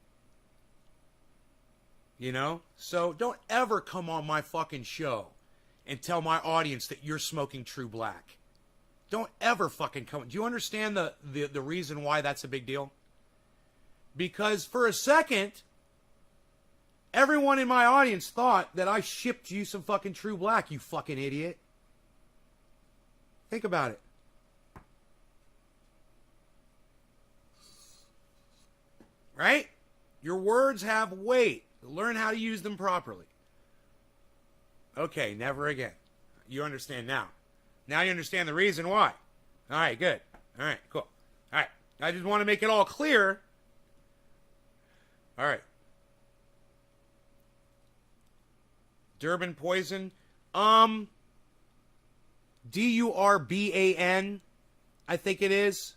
You know? So don't ever come on my fucking show and tell my audience that you're smoking true black. Don't ever fucking come. Do you understand the reason why that's a big deal? Because for a second, everyone in my audience thought that I shipped you some fucking true black, you fucking idiot. Think about it. Right? Your words have weight. Learn how to use them properly. Okay, never again. You understand now. Now you understand the reason why. All right, good. All right, cool. All right. I just want to make it all clear. All right. Durban poison. Durban, I think it is.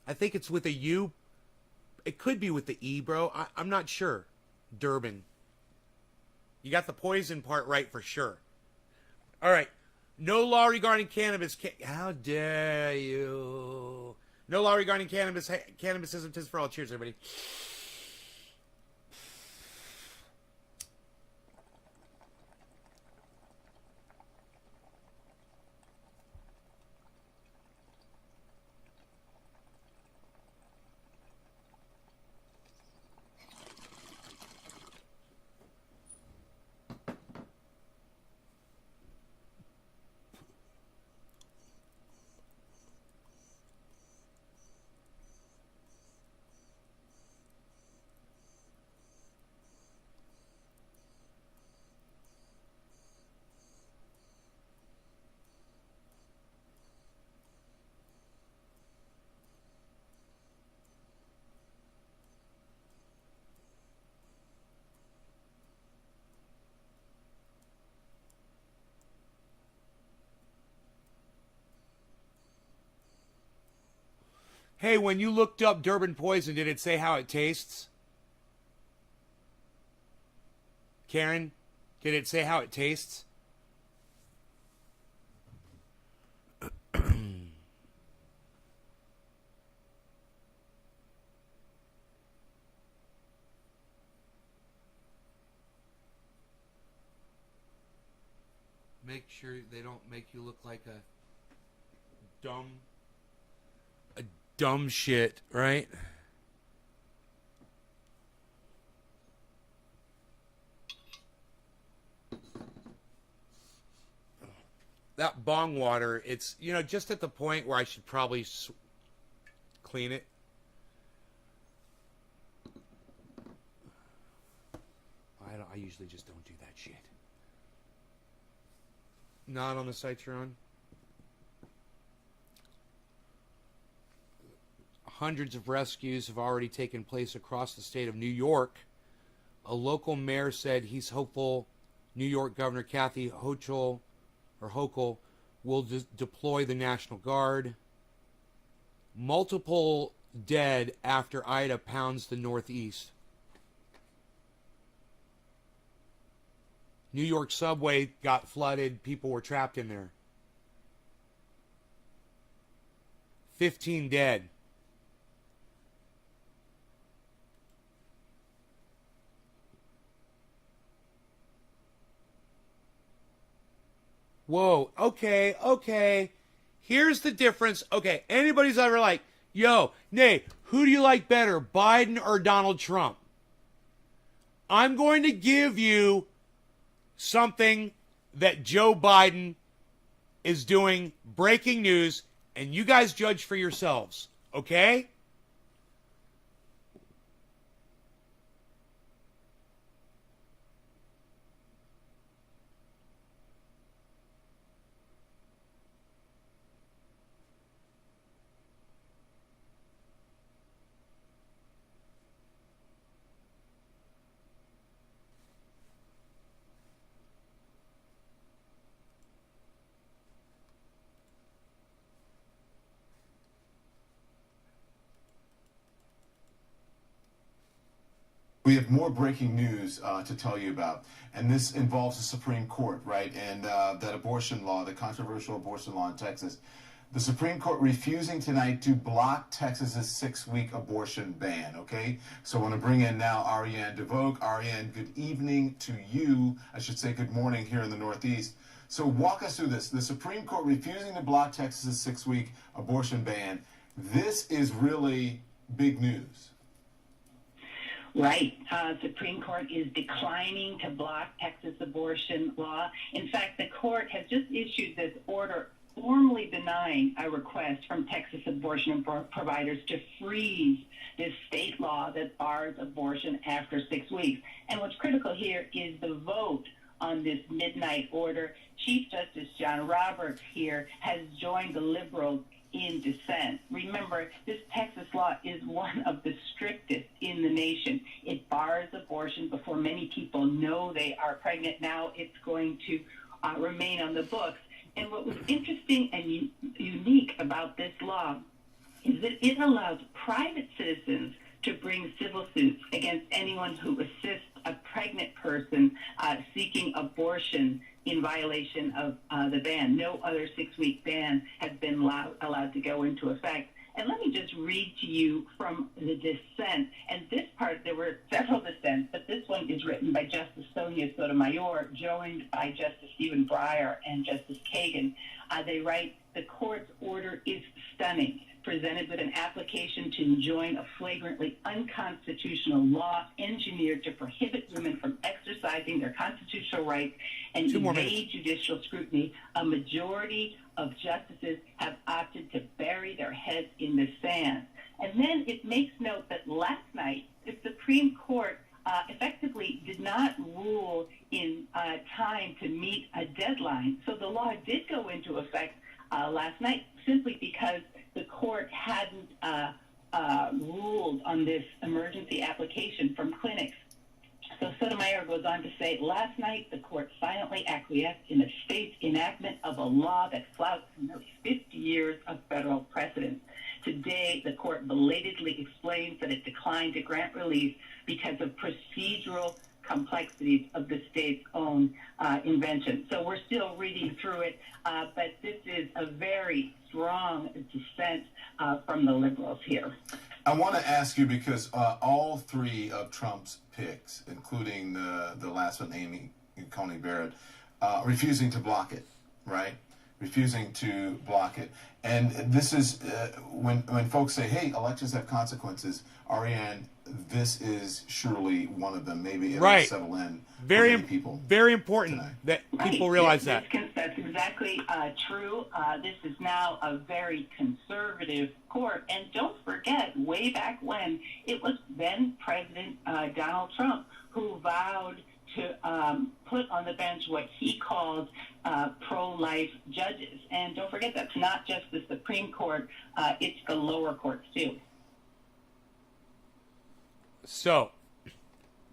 I think it's with a U. It could be with the E, bro. I'm not sure. Durban. You got the poison part right for sure. All right. No law regarding cannabis. How dare you? No law regarding cannabis. Cannabisism. Tis for all. Cheers, everybody. Hey, when you looked up Durban poison, did it say how it tastes? Karen, did it say how it tastes? Make sure they don't make you look like a dumb shit, right? That bong water, it's, just at the point where I should probably clean it. I usually just don't do that shit. Not on the sites you're on. Hundreds of rescues have already taken place across the state of New York. A local mayor said he's hopeful New York Governor Kathy Hochul will deploy the National Guard. Multiple dead after Ida pounds the Northeast. New York subway got flooded. People were trapped in there. 15 dead. Whoa, okay. Here's the difference. Okay, anybody's ever like, yo, Nate, who do you like better, Biden or Donald Trump? I'm going to give you something that Joe Biden is doing, breaking news, and you guys judge for yourselves, okay? We have more breaking news to tell you about, and this involves the Supreme Court, right? And that abortion law, the controversial abortion law in Texas. The Supreme Court refusing tonight to block Texas's 6-week abortion ban, okay? So I want to bring in now Ariane DeVoe. Ariane, good evening to you. I should say good morning here in the Northeast. So walk us through this. The Supreme Court refusing to block Texas's 6-week abortion ban. This is really big news. Right. Supreme Court is declining to block Texas abortion law. In fact, the court has just issued this order formally denying a request from Texas abortion providers to freeze this state law that bars abortion after 6 weeks. And what's critical here is the vote on this midnight order. Chief Justice John Roberts here has joined the liberals in dissent. Remember, this Texas law is one of the strictest in the nation. It bars abortion before many people know they are pregnant. Now it's going to remain on the books. And what was interesting and unique about this law is that it allows private citizens to bring civil suits against anyone who assists a pregnant person seeking abortion in violation of the ban. No other 6-week ban has been allowed to go into effect. And let me just read to you from the dissent. And this part, there were several dissents, but this one is written by Justice Sonia Sotomayor, joined by Justice Stephen Breyer and Justice Kagan. They write, the court's order is stunning, presented with an application to enjoin a flagrantly unconstitutional law engineered to prohibit women from exercising their constitutional rights and evade judicial scrutiny. A majority of justices have opted to bury their heads in the sand. And then it makes note that last night, the Supreme Court effectively did not rule in time to meet a deadline. So the law did go into effect last night simply because the court hadn't ruled on this emergency application from clinics. So Sotomayor goes on to say, last night the court silently acquiesced in the state's enactment of a law that flouts nearly 50 years of federal precedent. Today, the court belatedly explains that it declined to grant relief because of procedural complexities of the state's own invention. So we're still reading through it, but this is a very strong dissent from the liberals here. I want to ask you, because all three of Trump's picks, including the last one, Amy Coney Barrett, refusing to block it, right? Refusing to block it. And this is when folks say, hey, elections have consequences, Ariane, this is surely one of them. Maybe it'll Right. settle in Very, for many people. very important tonight. that people realize that. That's exactly true. This is now a very conservative court. And don't forget, way back when, it was then President Donald Trump who vowed to put on the bench what he called pro-life judges. And don't forget, that's not just the Supreme Court, it's the lower courts too. So,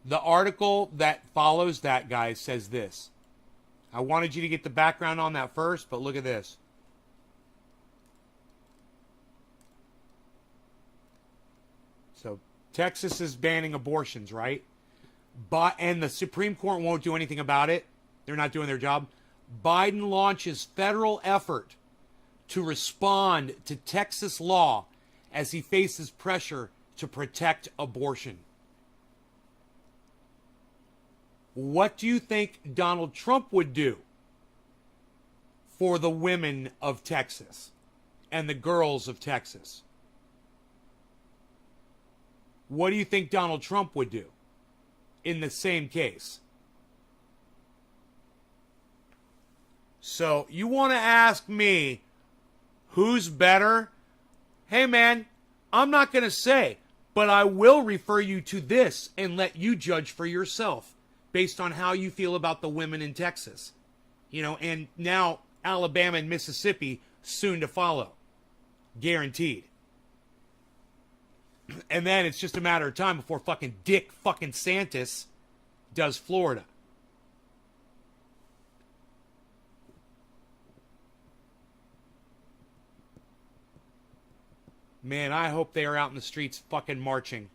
the article that follows that, guys, says this. I wanted you to get the background on that first, but look at this. So, Texas is banning abortions, right? And the Supreme Court won't do anything about it. They're not doing their job. Biden launches federal effort to respond to Texas law as he faces pressure to protect abortion. What do you think Donald Trump would do for the women of Texas and the girls of Texas? What do you think Donald Trump would do in the same case? So you want to ask me who's better? Hey man, I'm not going to say, but I will refer you to this and let you judge for yourself based on how you feel about the women in Texas. You know, and now Alabama and Mississippi soon to follow. Guaranteed. And then it's just a matter of time before fucking Dick fucking Santis does Florida. Man, I hope they are out in the streets fucking marching.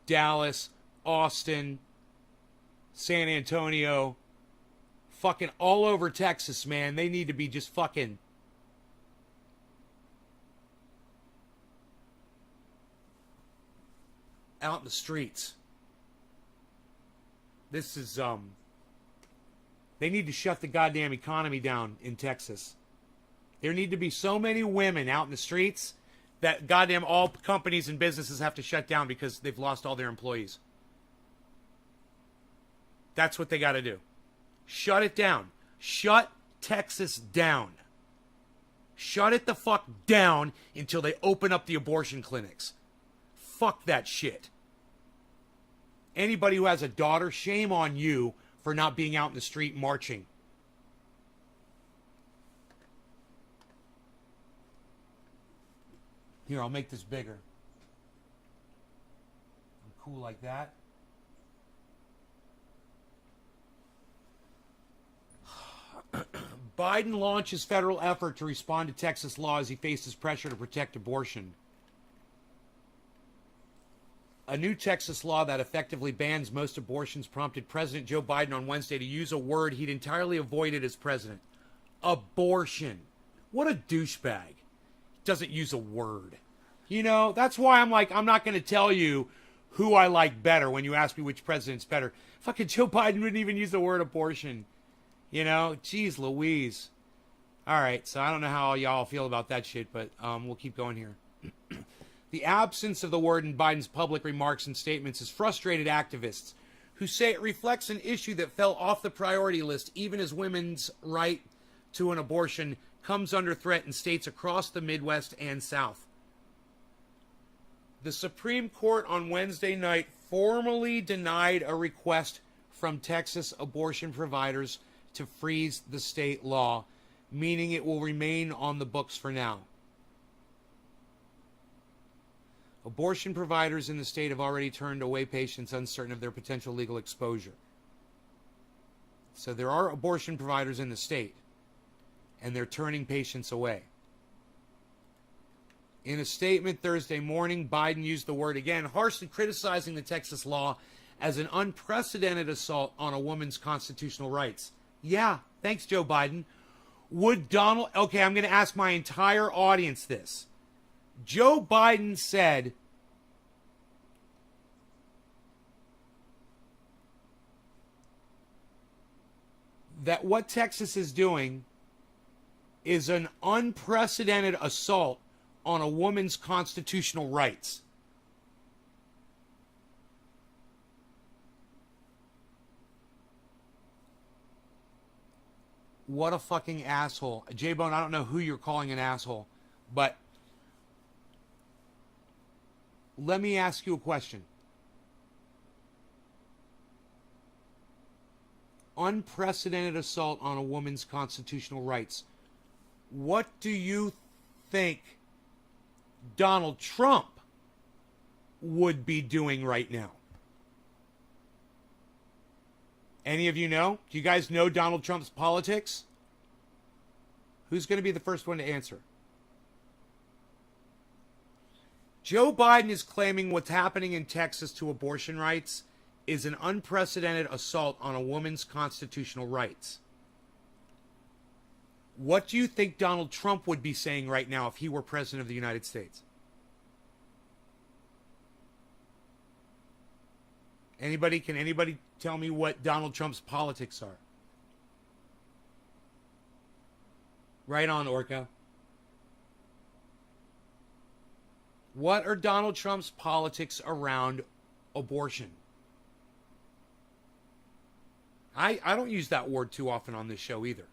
Dallas, Austin, San Antonio, fucking all over Texas, man. They need to be just fucking out in the streets. This is, they need to shut the goddamn economy down in Texas. There need to be so many women out in the streets that goddamn all companies and businesses have to shut down because they've lost all their employees. That's what they got to do. Shut it down. Shut Texas down. Shut it the fuck down until they open up the abortion clinics. Fuck that shit. Anybody who has a daughter, shame on you for not being out in the street marching. Here, I'll make this bigger. I'm cool like that. Biden launches federal effort to respond to Texas law as he faces pressure to protect abortion. A new Texas law that effectively bans most abortions prompted President Joe Biden on Wednesday to use a word he'd entirely avoided as president. Abortion. What a douchebag. Doesn't use a word. You know, that's why I'm like, I'm not going to tell you who I like better when you ask me which president's better. Fucking Joe Biden wouldn't even use the word abortion. You know, geez Louise. All right, so I don't know how y'all feel about that shit, but we'll keep going here. The absence of the word in Biden's public remarks and statements has frustrated activists who say it reflects an issue that fell off the priority list even as women's right to an abortion comes under threat in states across the Midwest and South. The Supreme Court on Wednesday night formally denied a request from Texas abortion providers to freeze the state law, meaning it will remain on the books for now. Abortion providers in the state have already turned away patients uncertain of their potential legal exposure. So there are abortion providers in the state, and they're turning patients away. In a statement Thursday morning, Biden used the word again, harshly criticizing the Texas law as an unprecedented assault on a woman's constitutional rights. Yeah, thanks, Joe Biden. Okay, I'm going to ask my entire audience this. Joe Biden said that what Texas is doing is an unprecedented assault on a woman's constitutional rights. What a fucking asshole. J-Bone, I don't know who you're calling an asshole, but let me ask you a question. Unprecedented assault on a woman's constitutional rights. What do you think Donald Trump would be doing right now? Any of you know? Do you guys know Donald Trump's politics? Who's going to be the first one to answer? Joe Biden is claiming what's happening in Texas to abortion rights is an unprecedented assault on a woman's constitutional rights. What do you think Donald Trump would be saying right now if he were president of the United States? Can anybody tell me what Donald Trump's politics are? Right on, Orca. What are Donald Trump's politics around abortion? I don't use that word too often on this show either.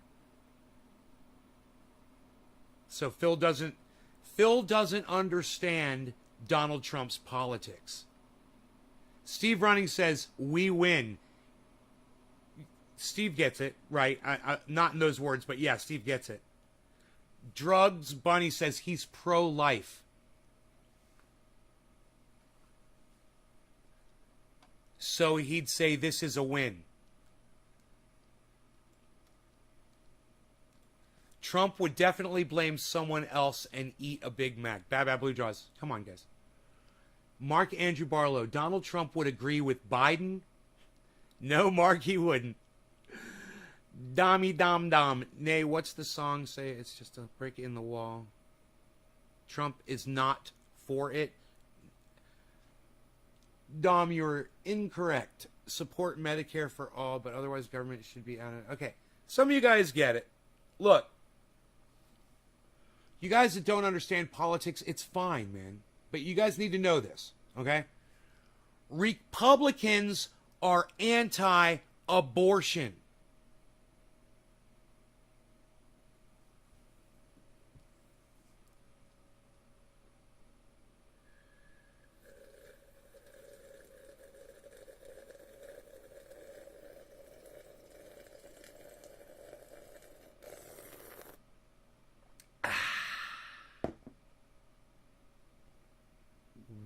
So Phil doesn't understand Donald Trump's politics. Steve Running says, we win. Steve gets it, right? Not in those words, but yeah, Steve gets it. Drugs Bunny says he's pro-life. So he'd say this is a win. Trump would definitely blame someone else and eat a Big Mac. Bad Blue Jaws. Come on, guys. Mark Andrew Barlow. Donald Trump would agree with Biden? No, Mark, he wouldn't. Dommy Dom Dom. Nay, what's the song say? It's just a brick in the wall. Trump is not for it. Dom, you're incorrect. Support Medicare for all, but otherwise government should be out of... Okay, some of you guys get it. Look, you guys that don't understand politics, it's fine, man. But you guys need to know this, okay? Republicans are anti-abortion.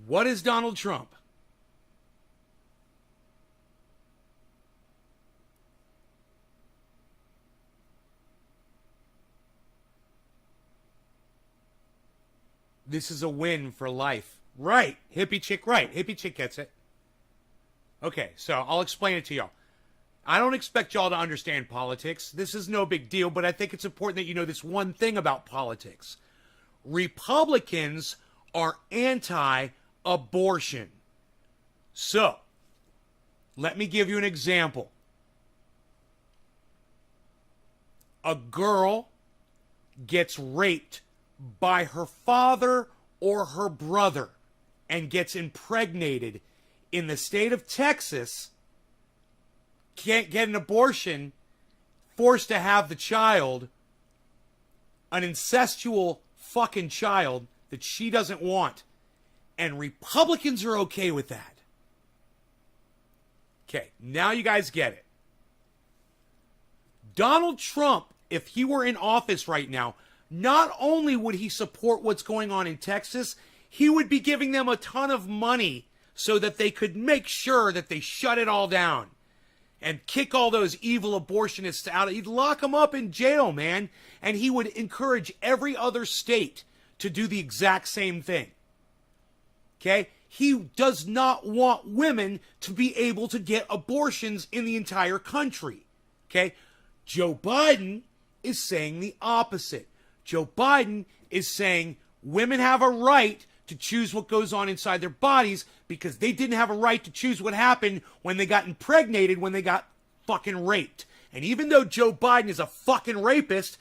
What is Donald Trump? This is a win for life. Right. Hippie chick, right. Hippie chick gets it. Okay, so I'll explain it to y'all. I don't expect y'all to understand politics. This is no big deal, but I think it's important that you know this one thing about politics. Republicans are anti-abortion. So, let me give you an example. A girl gets raped by her father or her brother and gets impregnated in the state of Texas, can't get an abortion, forced to have the child, an incestual fucking child that she doesn't want. And Republicans are okay with that. Okay, now you guys get it. Donald Trump, if he were in office right now, not only would he support what's going on in Texas, he would be giving them a ton of money so that they could make sure that they shut it all down and kick all those evil abortionists out. He'd lock them up in jail, man. And he would encourage every other state to do the exact same thing. Okay? He does not want women to be able to get abortions in the entire country. Okay? Joe Biden is saying the opposite. Joe Biden is saying women have a right to choose what goes on inside their bodies because they didn't have a right to choose what happened when they got impregnated, when they got fucking raped. And even though Joe Biden is a fucking rapist,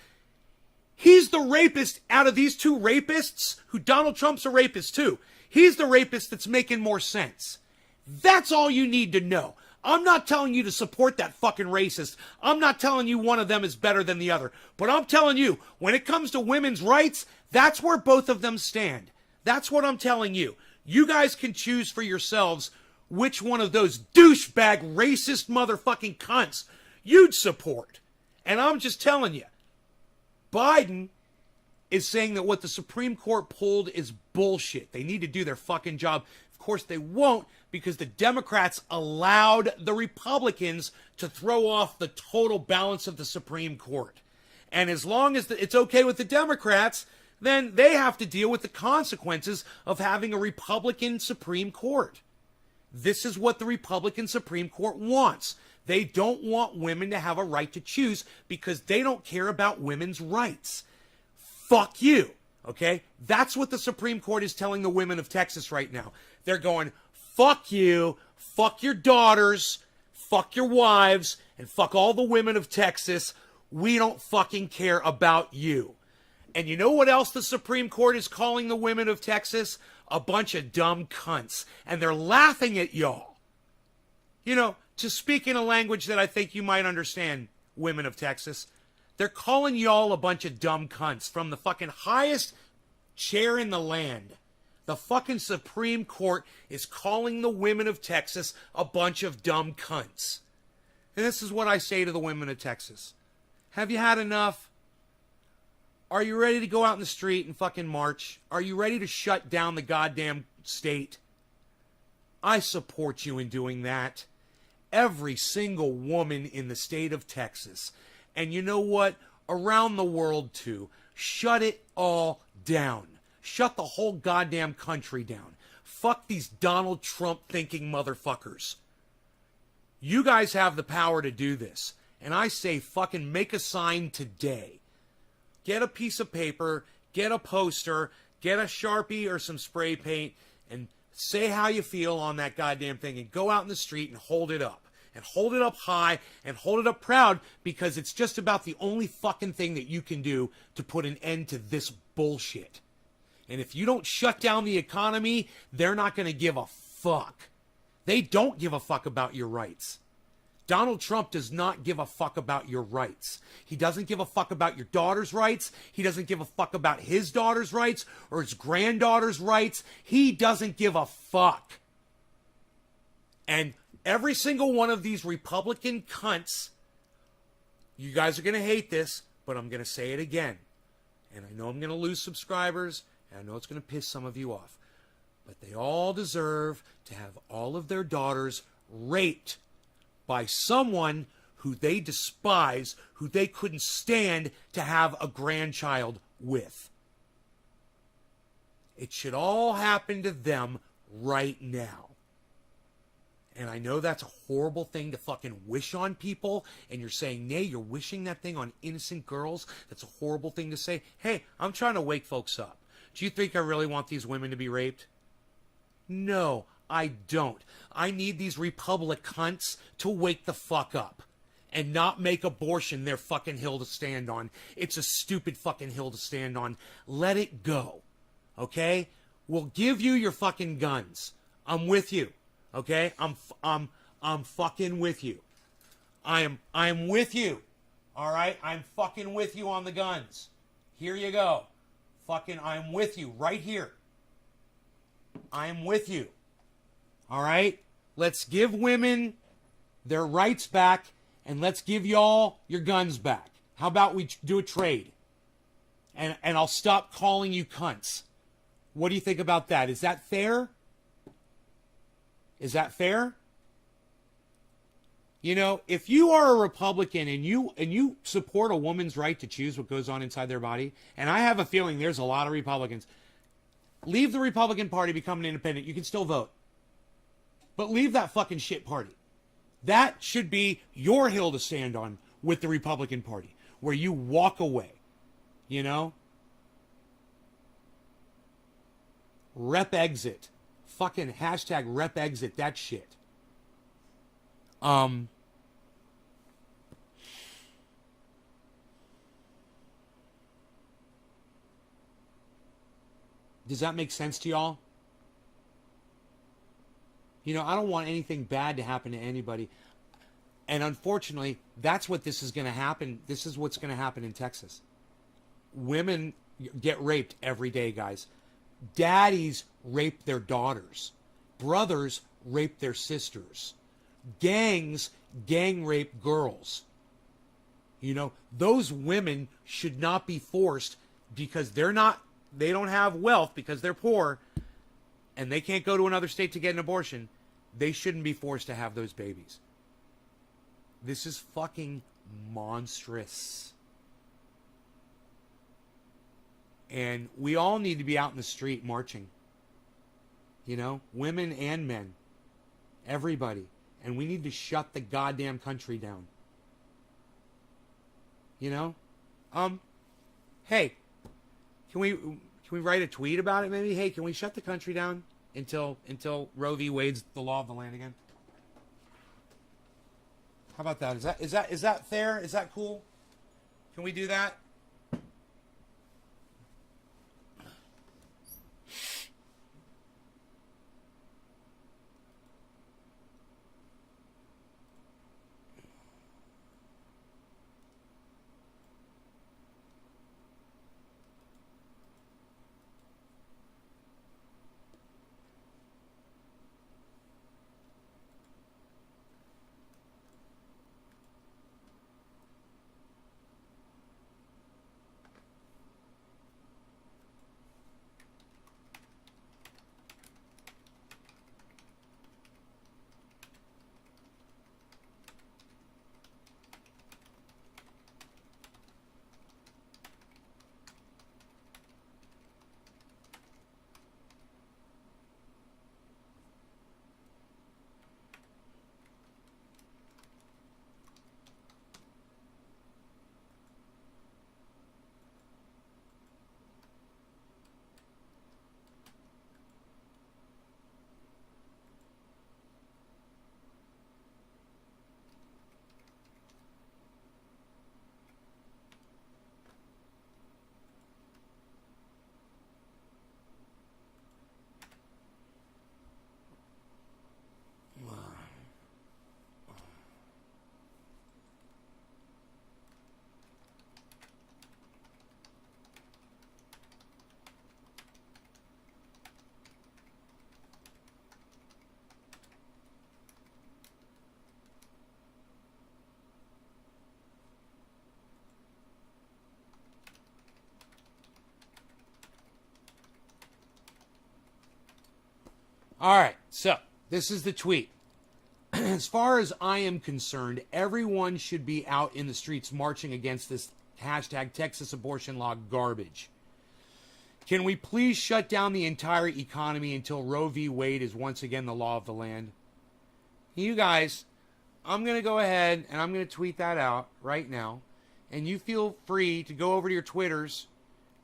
he's the rapist out of these two rapists, who Donald Trump's a rapist too. He's the rapist that's making more sense. That's all you need to know. I'm not telling you to support that fucking racist. I'm not telling you one of them is better than the other. But I'm telling you, when it comes to women's rights, that's where both of them stand. That's what I'm telling you. You guys can choose for yourselves which one of those douchebag racist motherfucking cunts you'd support. And I'm just telling you, Biden is saying that what the Supreme Court pulled is bullshit. They need to do their fucking job. Of course they won't, because the Democrats allowed the Republicans to throw off the total balance of the Supreme Court. And as long as it's okay with the Democrats, then they have to deal with the consequences of having a Republican Supreme Court. This is what the Republican Supreme Court wants. They don't want women to have a right to choose because they don't care about women's rights. Fuck you, okay? That's what the Supreme Court is telling the women of Texas right now. They're going, fuck you, fuck your daughters, fuck your wives, and fuck all the women of Texas. We don't fucking care about you. And you know what else the Supreme Court is calling the women of Texas? A bunch of dumb cunts. And they're laughing at y'all. You know, to speak in a language that I think you might understand, women of Texas, they're calling y'all a bunch of dumb cunts from the fucking highest chair in the land. The fucking Supreme Court is calling the women of Texas a bunch of dumb cunts. And this is what I say to the women of Texas. Have you had enough? Are you ready to go out in the street and fucking march? Are you ready to shut down the goddamn state? I support you in doing that. Every single woman in the state of Texas. And you know what? Around the world too. Shut it all down. Shut the whole goddamn country down. Fuck these Donald Trump thinking motherfuckers. You guys have the power to do this. And I say fucking make a sign today. Get a piece of paper, get a poster, get a Sharpie or some spray paint, and say how you feel on that goddamn thing, and go out in the street and hold it up. And hold it up high, and hold it up proud, because it's just about the only fucking thing that you can do to put an end to this bullshit. And if you don't shut down the economy, they're not going to give a fuck. They don't give a fuck about your rights. Donald Trump does not give a fuck about your rights. He doesn't give a fuck about your daughter's rights. He doesn't give a fuck about his daughter's rights or his granddaughter's rights. He doesn't give a fuck. And every single one of these Republican cunts, you guys are going to hate this, but I'm going to say it again. And I know I'm going to lose subscribers, and I know it's going to piss some of you off. But they all deserve to have all of their daughters raped by someone who they despise, who they couldn't stand to have a grandchild with. It should all happen to them right now. And I know that's a horrible thing to fucking wish on people, and you're saying, nay, you're wishing that thing on innocent girls. That's a horrible thing to say. Hey, I'm trying to wake folks up. Do you think I really want these women to be raped? No, I don't. I need these Republic cunts to wake the fuck up and not make abortion their fucking hill to stand on. It's a stupid fucking hill to stand on. Let it go. Okay? We'll give you your fucking guns. I'm with you. Okay? I'm fucking with you. I'm with you. All right? I'm fucking with you on the guns. Here you go. Fucking I'm with you right here. I'm with you. All right? Let's give women their rights back, and let's give y'all your guns back. How about we do a trade? And I'll stop calling you cunts. What do you think about that? Is that fair? Is that fair? You know, if you are a Republican and you support a woman's right to choose what goes on inside their body, and I have a feeling there's a lot of Republicans, leave the Republican Party, become an independent. You can still vote. But leave that fucking shit party. That should be your hill to stand on with the Republican Party, where you walk away, you know? Rep exit. Fucking hashtag rep exit that shit. Does that make sense to y'all? You know, I don't want anything bad to happen to anybody. And unfortunately, that's what this is going to happen. This is what's going to happen in Texas. Women get raped every day, guys. Daddies rape their daughters. Brothers rape their sisters. Gangs gang rape girls. You know, those women should not be forced because they don't have wealth because they're poor and they can't go to another state to get an abortion. They shouldn't be forced to have those babies. This is fucking monstrous. And we all need to be out in the street marching. You know, women and men. Everybody. And we need to shut the goddamn country down. You know? Hey, can we write a tweet about it maybe? Hey, can we shut the country down until Roe v. Wade's the law of the land again? How about that? Is that fair? Is that cool? Can we do that? All right, so this is the tweet. As far as I am concerned, everyone should be out in the streets marching against this hashtag Texas abortion law garbage. Can we please shut down the entire economy until Roe v. Wade is once again the law of the land? You guys, I'm going to go ahead and I'm going to tweet that out right now. And you feel free to go over to your Twitters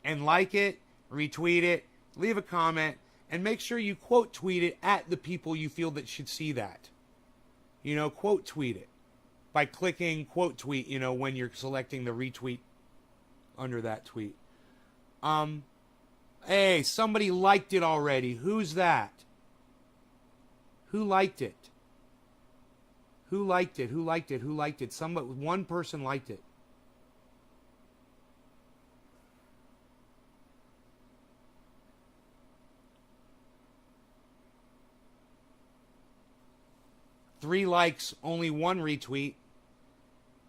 and like it, retweet it, leave a comment, and make sure you quote tweet it at the people you feel that should see that. You know, quote tweet it by clicking quote tweet, you know, when you're selecting the retweet under that tweet. Hey, somebody liked it already. Who's that? Who liked it? Who liked it? Who liked it? Who liked it? One person liked it. Three likes, only one retweet.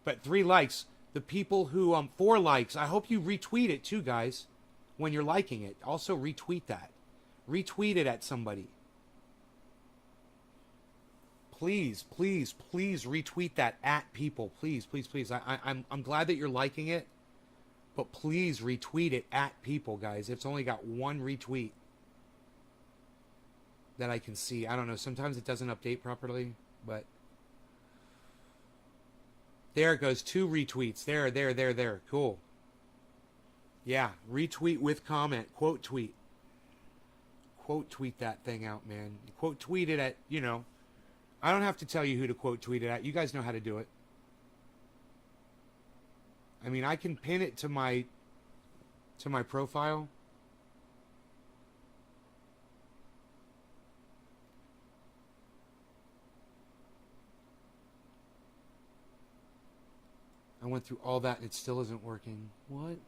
But 3 likes. The people who, 4 likes, I hope you retweet it too, guys, when you're liking it. Also retweet that. Retweet it at somebody. Please, please, please retweet that at people. Please, please, please. I'm glad that you're liking it, but please retweet it at people, guys. It's only got one retweet that I can see. I don't know. Sometimes it doesn't update properly, but there it goes. 2 retweets. There. Cool. Yeah, retweet with comment. Quote tweet. Quote tweet that thing out, man. Quote tweet it at, you know. I don't have to tell you who to quote tweet it at. You guys know how to do it. I mean, I can pin it to my profile. I went through all that and it still isn't working. What?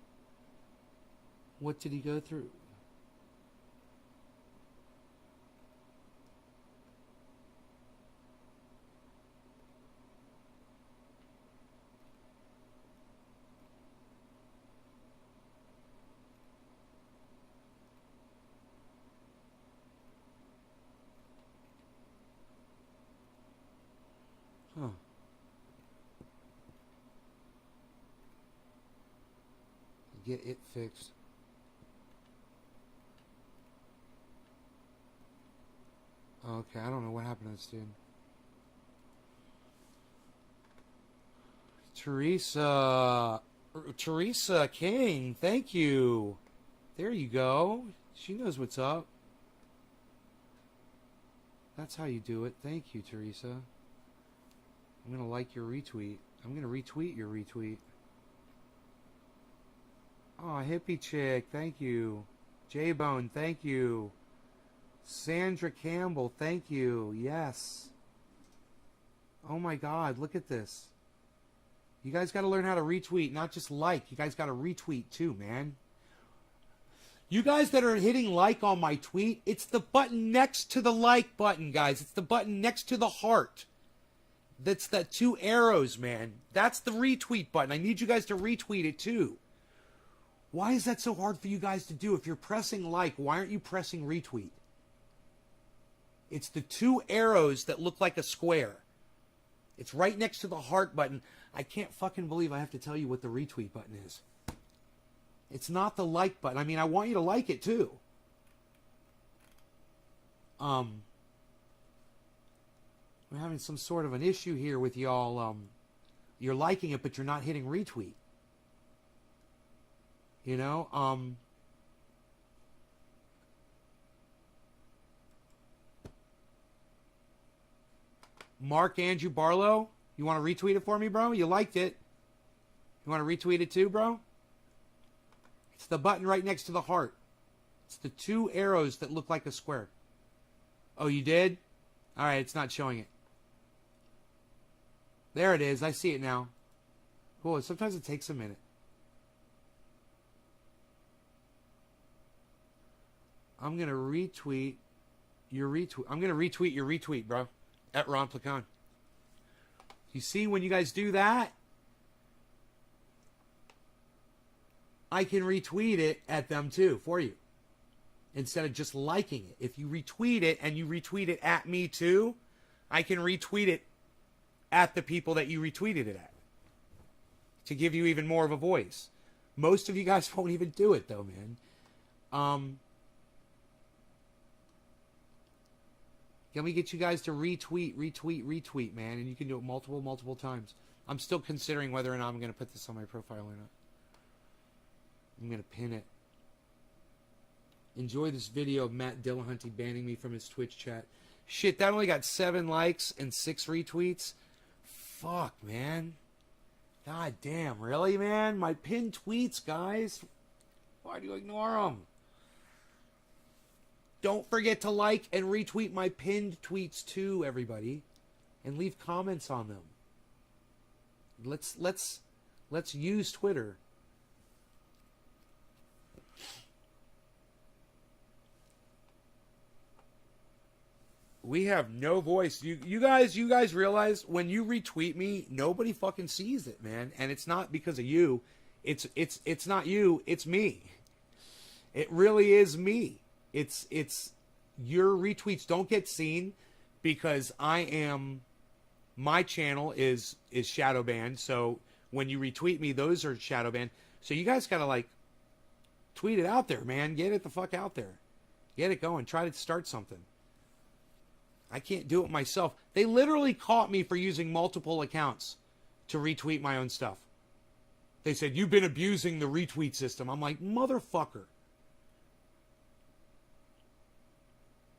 What did he go through? Huh. Get it fixed. Okay, I don't know what happened to this dude. Teresa King, thank you. There you go. She knows what's up. That's how you do it. Thank you, Teresa. I'm going to like your retweet. I'm going to retweet your retweet. Oh, hippie chick, thank you. J-Bone, thank you. Sandra Campbell, thank you. Yes. Oh my God, look at this. You guys got to learn how to retweet, not just like. You guys got to retweet too, man. You guys that are hitting like on my tweet, it's the button next to the like button, guys. It's the button next to the heart. That's the 2 arrows, man. That's the retweet button. I need you guys to retweet it too. Why is that so hard for you guys to do? If you're pressing like, why aren't you pressing retweet? It's the 2 arrows that look like a square. It's right next to the heart button. I can't fucking believe I have to tell you what the retweet button is. It's not the like button. I mean, I want you to like it too. We're having some sort of an issue here with y'all. You're liking it, but you're not hitting retweet. You know, Mark Andrew Barlow, you want to retweet it for me, bro? You liked it. You want to retweet it too, bro? It's the button right next to the heart. It's the 2 arrows that look like a square. Oh, you did? All right, it's not showing it. There it is. I see it now. Cool. Sometimes it takes a minute. I'm going to retweet your retweet. I'm going to retweet your retweet, bro. At Ron Placon. You see, when you guys do that, I can retweet it at them too for you. Instead of just liking it. If you retweet it and you retweet it at me too, I can retweet it at the people that you retweeted it at. To give you even more of a voice. Most of you guys won't even do it though, man. Can we get you guys to retweet, man? And you can do it multiple times. I'm still considering whether or not I'm going to put this on my profile or not. I'm going to pin it. Enjoy this video of Matt Dillahunty banning me from his Twitch chat. Shit, that only got 7 likes and 6 retweets. Fuck, man. God damn, really, man? My pinned tweets, guys. Why do you ignore them? Don't forget to like and retweet my pinned tweets too, everybody, and leave comments on them. Let's use Twitter. We have no voice. You guys realize when you retweet me, nobody fucking sees it, man. And it's not because of you. It's not you. It's me. It really is me. It's your retweets don't get seen because my channel is shadow banned. So when you retweet me, those are shadow banned. So you guys gotta like tweet it out there, man. Get it the fuck out there. Get it going. Try to start something. I can't do it myself. They literally caught me for using multiple accounts to retweet my own stuff. They said, you've been abusing the retweet system. I'm like, motherfucker.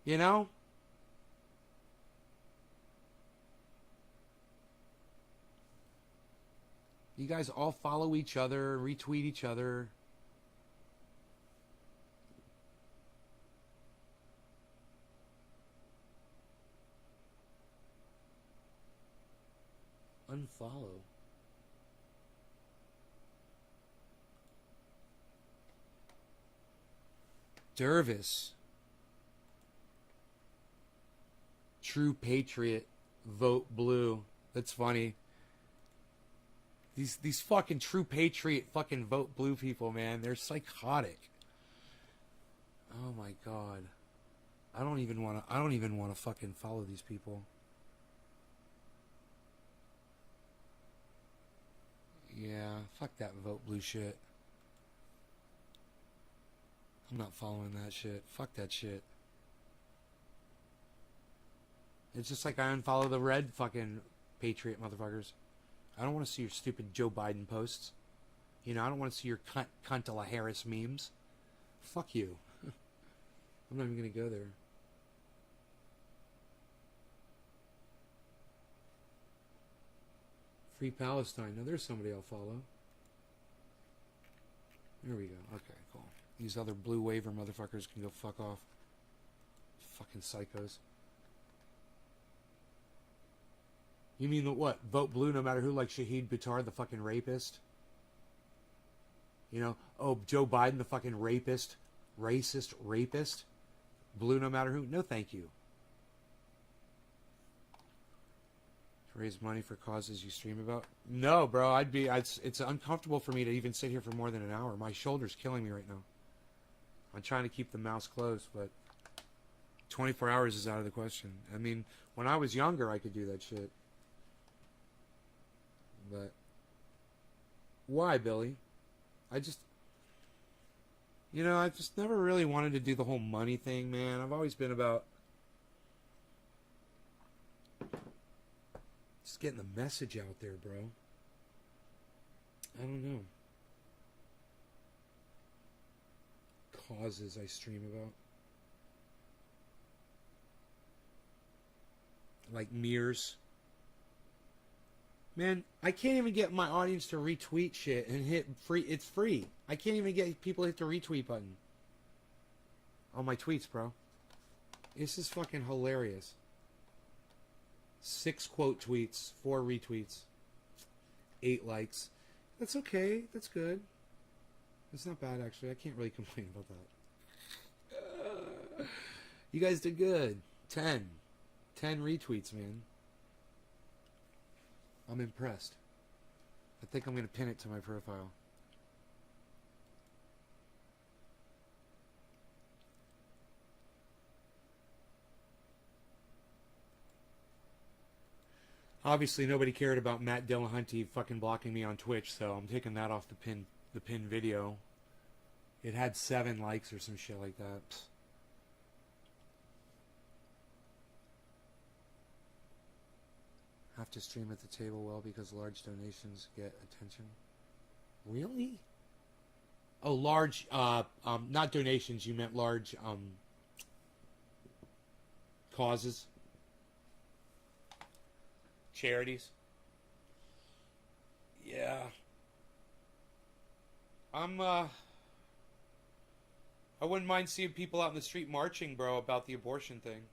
You know? You guys all follow each other, retweet each other. Unfollow. Dervis. True patriot. Vote blue. That's funny. These fucking true patriot fucking vote blue people, man. They're psychotic. Oh my god. I don't even want to fucking follow these people. Yeah, fuck that vote blue shit. I'm not following that shit. Fuck that shit. It's just like I unfollow the red fucking patriot motherfuckers. I don't want to see your stupid Joe Biden posts. You know, I don't want to see your cuntala Harris memes. Fuck you. I'm not even going to go there. Free Palestine. Now there's somebody I'll follow. There we go. Okay, cool. These other blue waiver motherfuckers can go fuck off. Fucking psychos. You mean the what? Vote blue no matter who, like Shahid Buttar, the fucking rapist? You know? Oh, Joe Biden, the fucking rapist? Racist rapist? Blue no matter who? No thank you. To raise money for causes you stream about? No, bro. It's uncomfortable for me to even sit here for more than an hour. My shoulder's killing me right now. I'm trying to keep the mouse closed, but 24 hours is out of the question. I mean, when I was younger, I could do that shit. But why, Billy? I just never really wanted to do the whole money thing, man. I've always been about just getting the message out there, bro. I don't know. Causes I stream about. Like mirrors. Man, I can't even get my audience to retweet shit and hit free. It's free. I can't even get people to hit the retweet button on my tweets, bro. This is fucking hilarious. 6 quote tweets, 4 retweets, 8 likes. That's okay. That's good. That's not bad, actually. I can't really complain about that. You guys did good. 10 retweets, man. I'm impressed. I think I'm going to pin it to my profile. Obviously, nobody cared about Matt Dillahunty fucking blocking me on Twitch, so I'm taking that off the pin video. It had 7 likes or some shit like that. Have to stream at the table well because large donations get attention. Really? Oh, large, not donations, you meant large, causes. Charities. Yeah. I wouldn't mind seeing people out in the street marching, bro, about the abortion thing.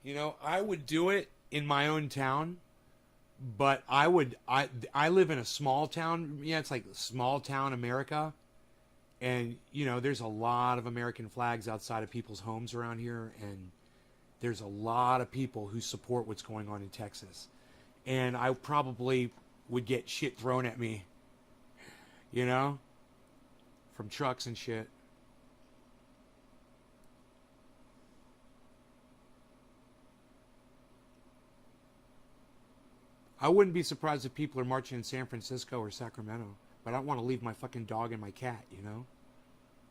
You know, I would do it in my own town, but I live in a small town. Yeah, it's like small town America. And, you know, there's a lot of American flags outside of people's homes around here. And there's a lot of people who support what's going on in Texas. And I probably would get shit thrown at me, you know, from trucks and shit. I wouldn't be surprised if people are marching in San Francisco or Sacramento, but I don't want to leave my fucking dog and my cat, you know?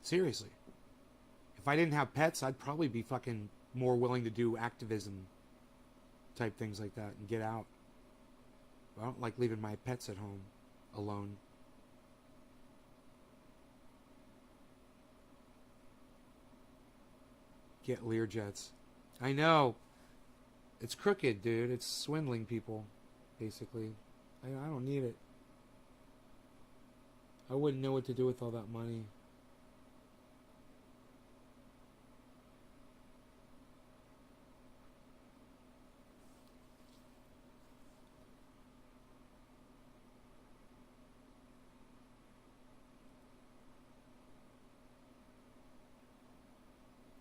Seriously. If I didn't have pets, I'd probably be fucking more willing to do activism type things like that and get out. I don't like leaving my pets at home alone. Get Learjets. I know. It's crooked, dude. It's swindling people, basically. I don't need it. I wouldn't know what to do with all that money.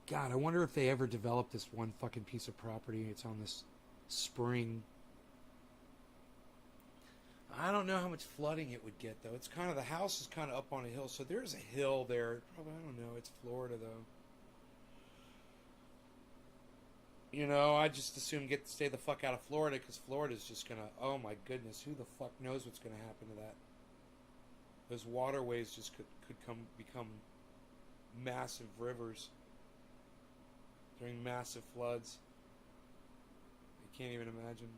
God, I wonder if they ever developed this one fucking piece of property. It's on this spring. I don't know how much flooding it would get, though. It's kind of, the house is kind of up on a hill, so there's a hill there. Probably, I don't know. It's Florida, though. You know, I just assume stay the fuck out of Florida, because Florida's just gonna, oh my goodness, who the fuck knows what's gonna happen to that? Those waterways just could become massive rivers during massive floods. I can't even imagine.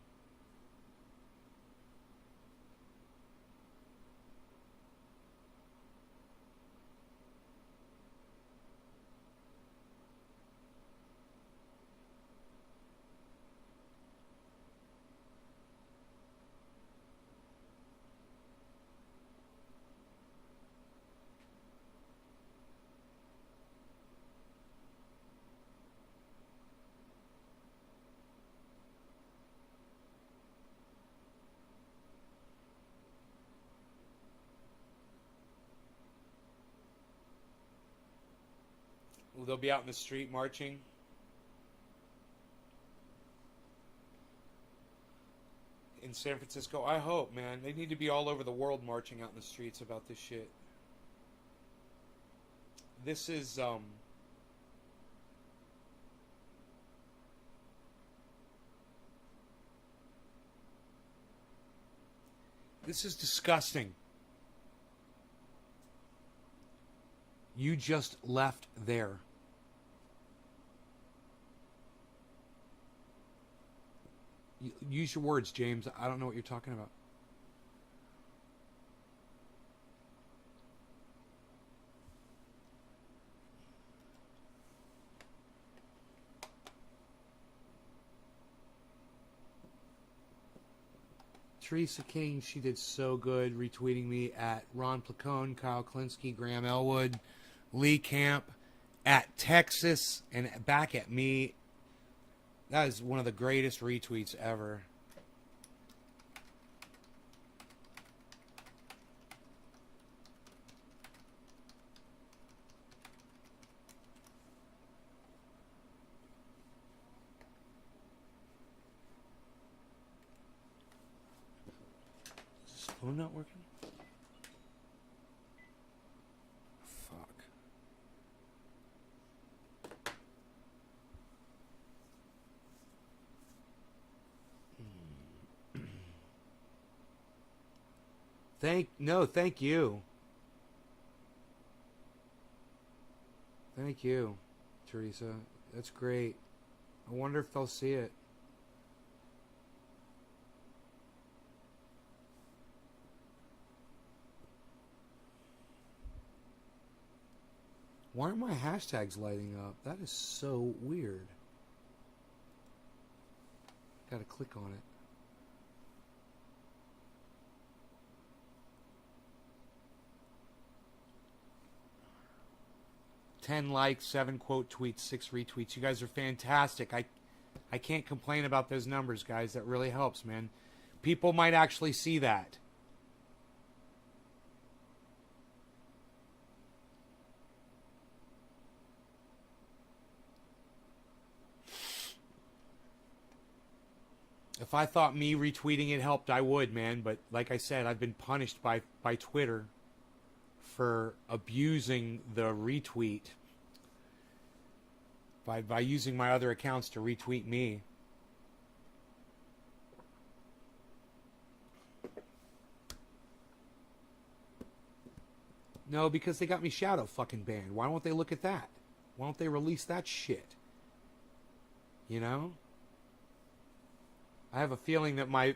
They'll be out in the street marching. In San Francisco. I hope, man. They need to be all over the world marching out in the streets about this shit. This is, this is disgusting. You just left there. Use your words, James. I don't know what you're talking about. Teresa King, she did so good retweeting me at Ron Placone, Kyle Klinsky, Graham Elwood, Lee Camp, at Texas, and back at me. That is one of the greatest retweets ever. Is this phone not working? Fuck. Thank you. Thank you, Teresa. That's great. I wonder if they'll see it. Why aren't my hashtags lighting up? That is so weird. Gotta click on it. 10 likes, 7 quote tweets, 6 retweets. You guys are fantastic. I can't complain about those numbers, guys. That really helps, man. People might actually see that. If I thought me retweeting it helped, I would, man. But like I said, I've been punished by Twitter for abusing the retweet by using my other accounts to retweet me. No, because they got me shadow fucking banned. Why won't they look at that? Why don't they release that shit? You know? I have a feeling that my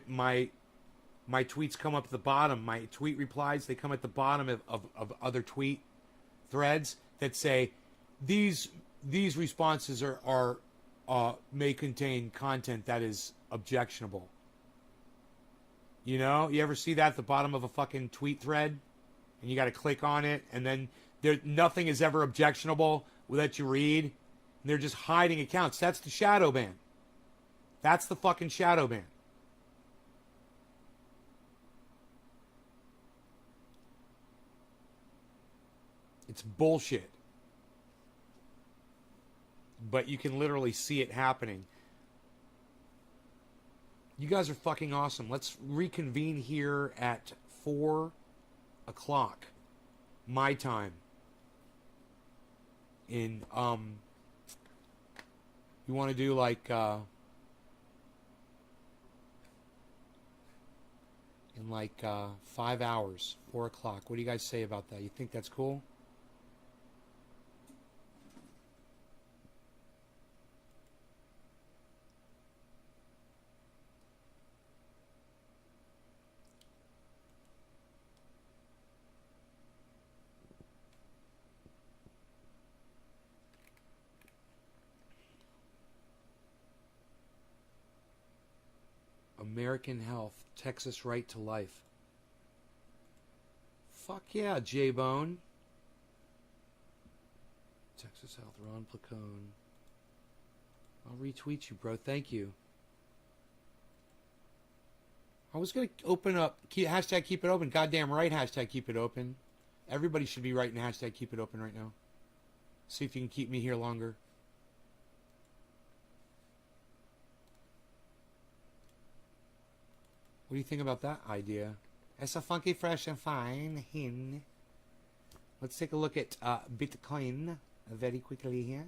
tweets come up at the bottom. My tweet replies, they come at the bottom of other tweet threads that say, these responses are may contain content that is objectionable. You know? You ever see that at the bottom of a fucking tweet thread? And you got to click on it, and then nothing is ever objectionable that you read. And they're just hiding accounts. That's the shadow ban. That's the fucking shadow ban. It's bullshit. But you can literally see it happening. You guys are fucking awesome. Let's reconvene here at 4 o'clock my time in you want to do like in like 5 hours, 4 o'clock. What do you guys say about that? You think that's cool? American Health, Texas Right to Life. Fuck yeah, J-Bone. Texas Health, Ron Placone. I'll retweet you, bro. Thank you. I was going to open up, hashtag keep it open. Goddamn right, hashtag keep it open. Everybody should be writing hashtag keep it open right now. See if you can keep me here longer. What do you think about that idea? It's a funky, fresh, and fine hin. Let's take a look at Bitcoin very quickly here.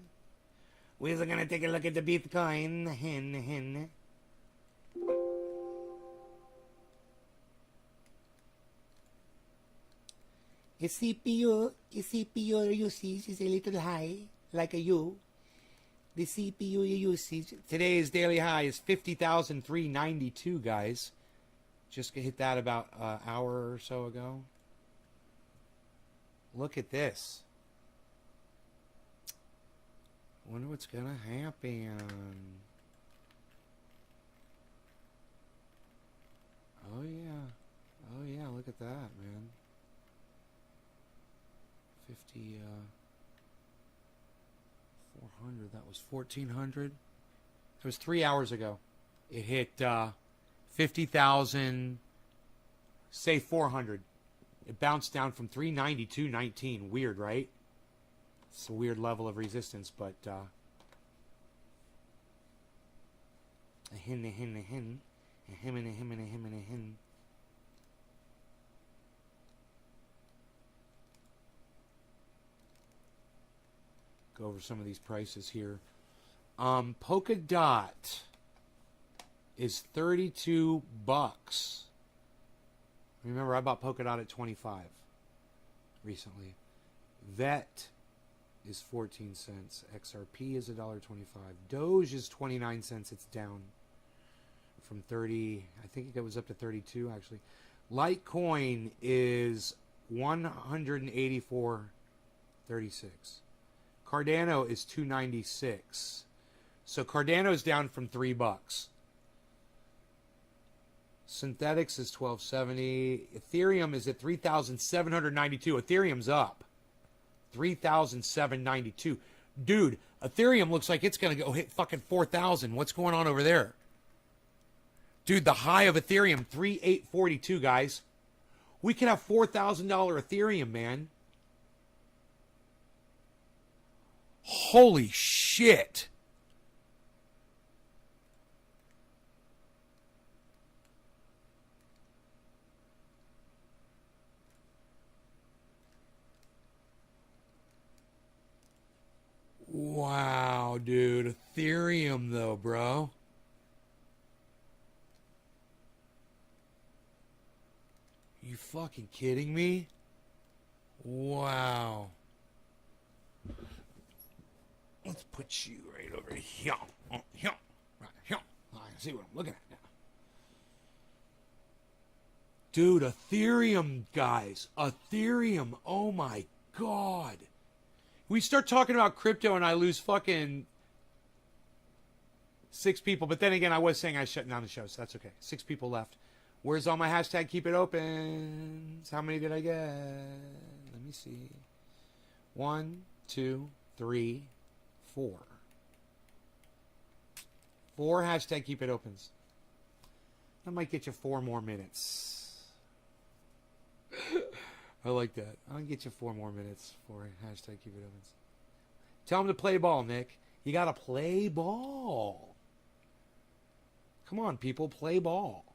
We're going to take a look at the Bitcoin hin. The CPU usage is a little high, like a U. The CPU usage, today's daily high is 50,392, guys. Just hit that about an hour or so ago. Look at this. Wonder what's gonna happen. Oh yeah, look at that, man. 400. That was 1,400. It was 3 hours ago. It hit 50,000, say 400. It bounced down from 392.19. Weird, right? It's a weird level of resistance, but a hin. Go over some of these prices here. Polka Dot is 32 bucks. Remember, I bought Polka Dot at 25 recently. VET is 14 cents. XRP is $1.25. Doge is 29 cents. It's down from 30. I think it was up to 32 actually. Litecoin is 184.36. Cardano is 296. So Cardano is down from $3. Synthetics is 1270. Ethereum is at 3,792. Ethereum's up. 3,792. Dude, Ethereum looks like it's going to go hit fucking 4,000. What's going on over there? Dude, the high of Ethereum, 3,842, guys. We can have $4,000 Ethereum, man. Holy shit. Ethereum, though, bro. You fucking kidding me? Wow. Let's put you right over here. Here. Right here. I see what I'm looking at now. Dude, Ethereum, guys. Ethereum. Oh my God. We start talking about crypto and I lose fucking 6 people. But then again, I was saying I was shutting down the show, so that's okay. 6 people left. Where's all my hashtag keep it open? How many did I get? Let me see. 1, 2, 3, 4. 4 hashtag keep it opens. That might get you 4 more minutes. I like that. I'll get you 4 more minutes for hashtag keep it opens. Tell them to play ball, Nick. You got to play ball. Come on, people. Play ball.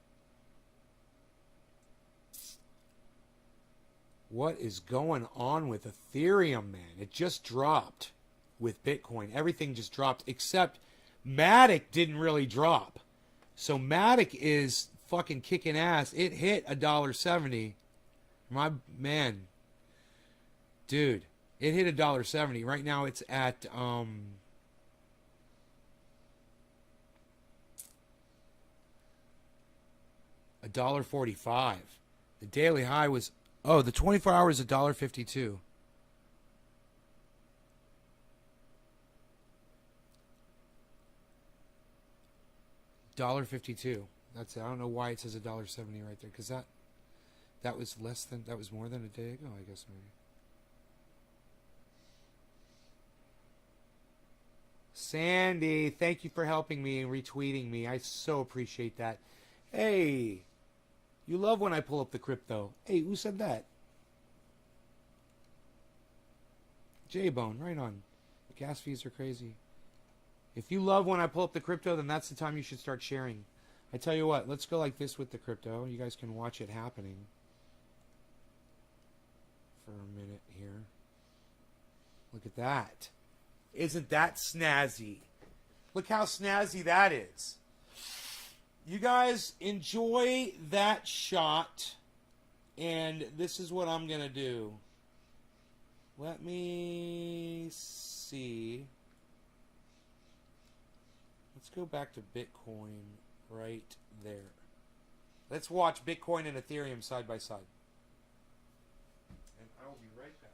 What is going on with Ethereum, man? It just dropped with Bitcoin. Everything just dropped, except Matic didn't really drop. So Matic is fucking kicking ass. It hit $1.70. My man. Dude, it hit $1.70. Right now it's at $1.45. The daily high was the 24 hours $1.52. $1.52. That's it. I don't know why it says $1.70 right there, because that was more than a day ago, I guess maybe. Sandy, thank you for helping me and retweeting me. I so appreciate that. Hey, you love when I pull up the crypto. Hey, who said that? J-Bone, right on. The gas fees are crazy. If you love when I pull up the crypto, then that's the time you should start sharing. I tell you what, let's go like this with the crypto. You guys can watch it happening for a minute here. Look at that. Isn't that snazzy? Look how snazzy that is. You guys enjoy that shot. And this is what I'm going to do. Let me see. Let's go back to Bitcoin right there. Let's watch Bitcoin and Ethereum side by side. And I will be right back.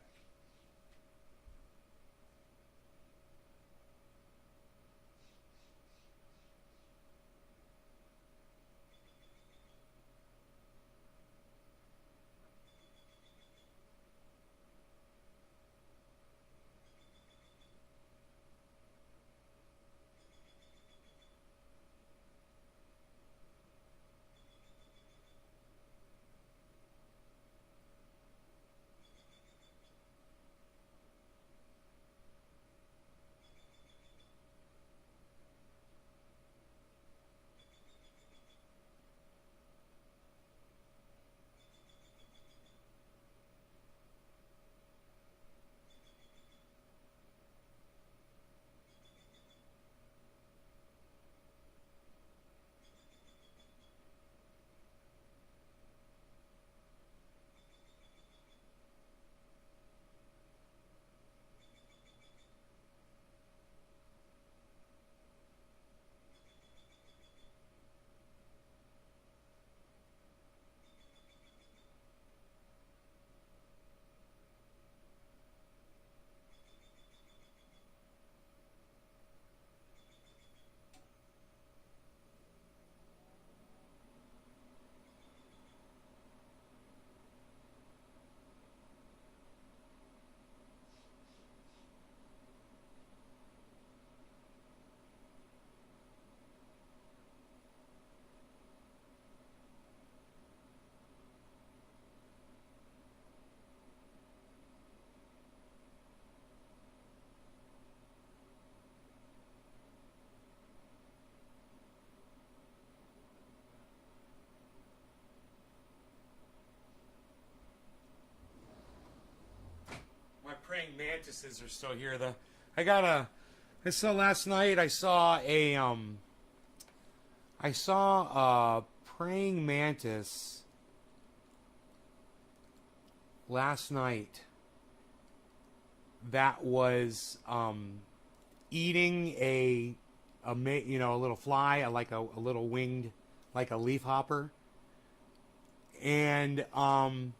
My praying mantises are still here. I got So last night I saw a praying mantis last night that was eating a little fly, like a little winged, like a leafhopper, and it's kind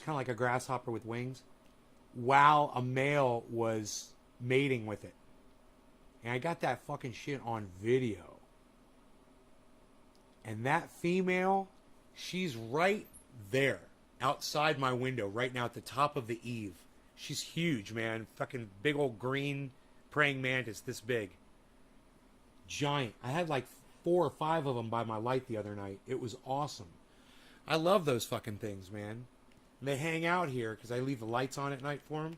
of like a grasshopper with wings, while a male was mating with it. And I got that fucking shit on video. And that female, she's right there outside my window right now at the top of the eave. She's huge, man. Fucking big old green praying mantis this big. Giant. I had like 4 or 5 of them by my light the other night. It was awesome. I love those fucking things, man. And they hang out here because I leave the lights on at night for them.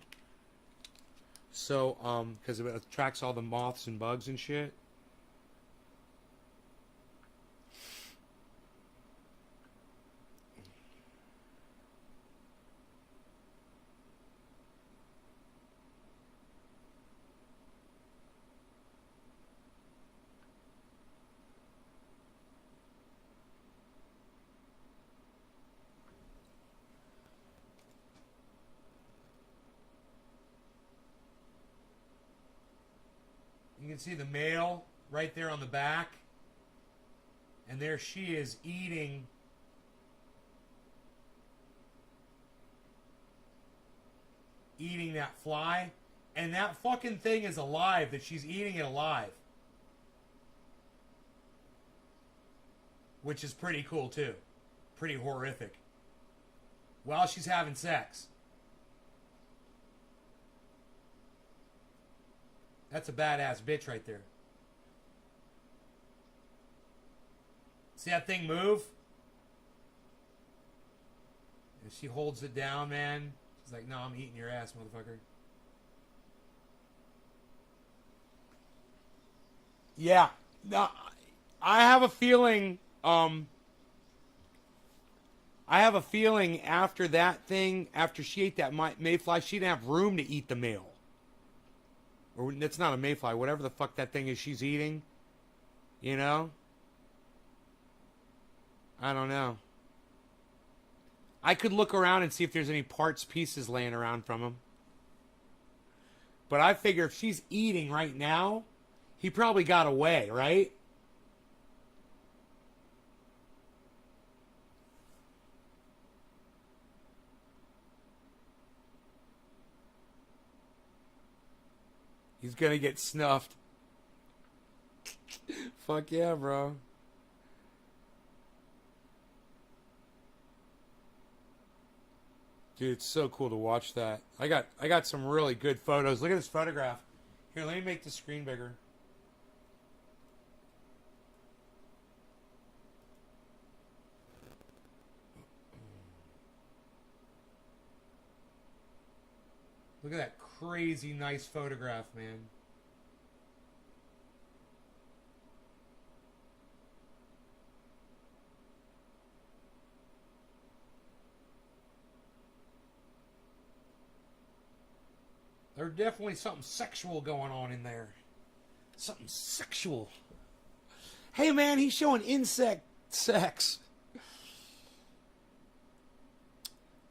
So, because it attracts all the moths and bugs and shit. You can see the male right there on the back. And there she is eating that fly. And that fucking thing is alive, that she's eating it alive. Which is pretty cool too. Pretty horrific. While she's having sex. That's a badass bitch right there. See that thing move? And she holds it down, man. She's like, no, I'm eating your ass, motherfucker. Yeah. No, I have a feeling, after that thing, after she ate that mayfly, she didn't have room to eat the male. Or it's not a mayfly, whatever the fuck that thing is she's eating. You know? I don't know. I could look around and see if there's any parts, pieces laying around from him. But I figure if she's eating right now, he probably got away, right? He's gonna get snuffed. Fuck yeah, bro. Dude, it's so cool to watch that. I got some really good photos. Look at this photograph. Here, let me make the screen bigger. Look at that crazy nice photograph, man. There's definitely something sexual going on in there. Something sexual. Hey, man, he's showing insect sex.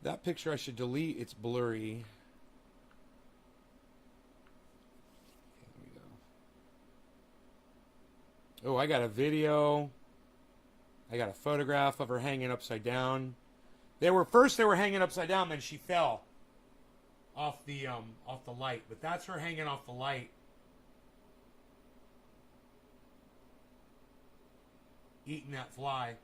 That picture I should delete. It's blurry. Oh, I got a video. I got a photograph of her hanging upside down. They were hanging upside down, then she fell off the light. But that's her hanging off the light, eating that fly.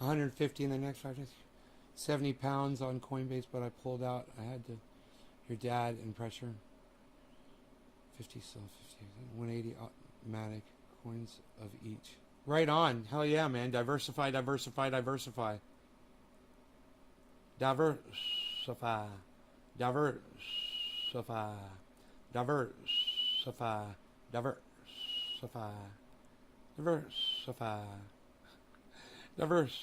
$150 in the next 5 days. 70 pounds on Coinbase, but I pulled out. I had to. Your dad and pressure. 50 self, 50, 180 automatic coins of each. Right on. Hell yeah, man. Diversify, diversify, diversify. Diversify. Diversify. Diversify. Diversify. Diversify. Diversify.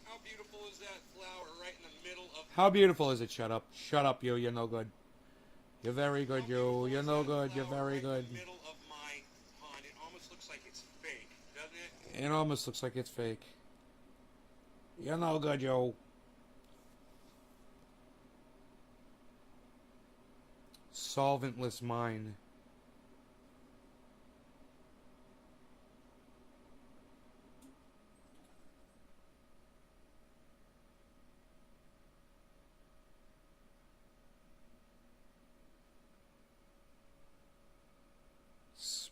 How beautiful is that flower right in the middle of... How beautiful is it? Shut up. Shut up, you. You're no good. You're very good, you. You're no good. You're very good. In the middle of my pond. It almost looks like it's fake, doesn't it? It almost looks like it's fake. You're no good, you. Solventless mine.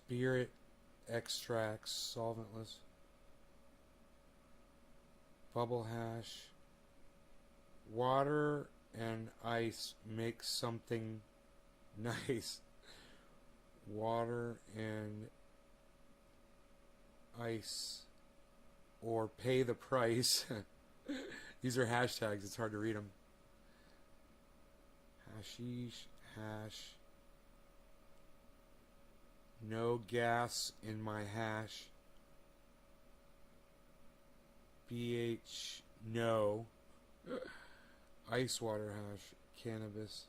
Spirit extracts, solventless. Bubble hash. Water and ice make something nice. Water and ice. Or pay the price. These are hashtags, it's hard to read them. Hashish, hash. No gas in my hash. BH, no. Ice water hash. Cannabis.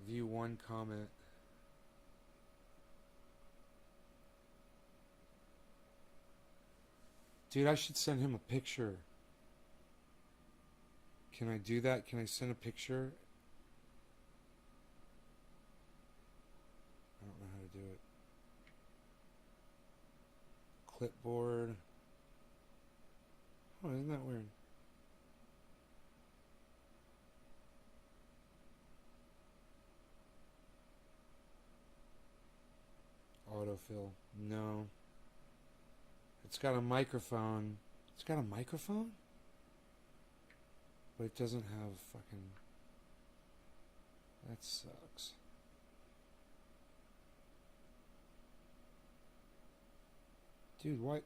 View one comment. Dude, I should send him a picture. Can I do that? Can I send a picture? I don't know how to do it. Clipboard. Oh, isn't that weird? Autofill. No. It's got a microphone. It's got a microphone? But it doesn't have fucking... That sucks. Dude, what?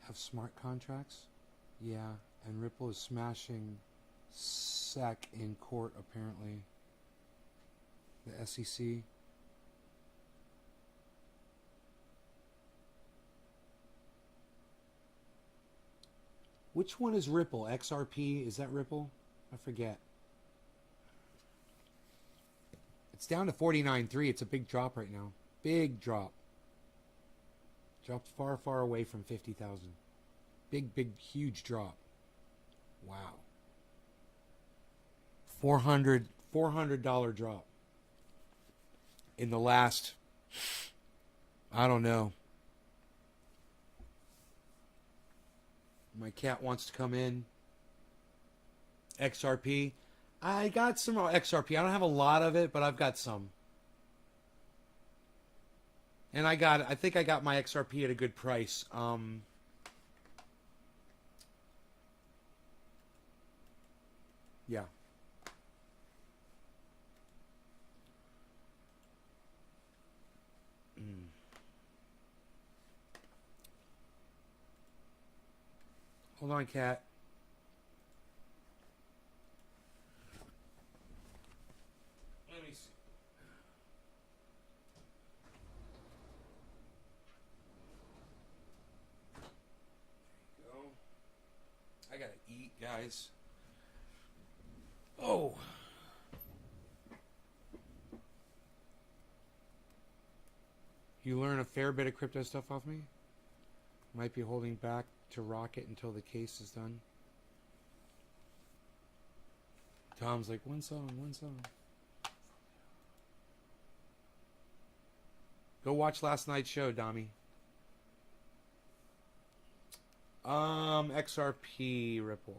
Have smart contracts? Yeah, and Ripple is smashing SEC in court, apparently. The SEC. Which one is Ripple? XRP? Is that Ripple? I forget. It's down to 49.3. It's a big drop right now. Big drop. Dropped far, far away from 50,000. Big, huge drop. Wow. $400 drop. In the last, I don't know. My cat wants to come in. XRP. I got some XRP. I don't have a lot of it, but I've got some. And I think I got my XRP at a good price. Yeah. Hold on, cat. Let me see. There you go. I gotta eat, guys. Oh. You learn a fair bit of crypto stuff off me? Might be holding back to rocket until the case is done. Tom's like, one song. Go watch last night's show, Dami. XRP Ripple.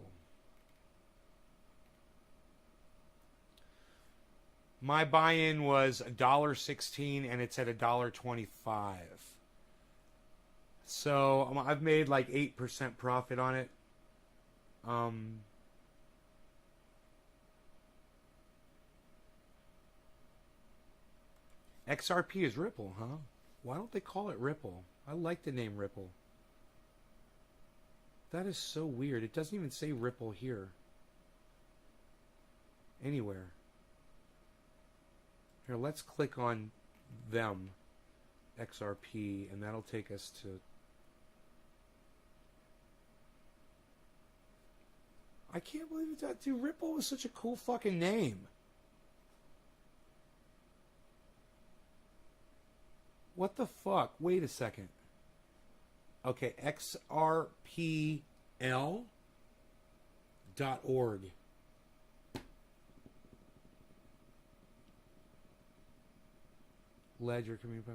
My buy-in was $1.16 and it's at $1.25. So I've made like 8% profit on it. XRP is Ripple, huh? Why don't they call it Ripple? I like the name Ripple. That is so weird. It doesn't even say Ripple here. Anywhere. Here, let's click on them, XRP, and that'll take us to... I can't believe that, dude. Ripple is such a cool fucking name. What the fuck? Wait a second. Okay, xrpl.org. Ledger community.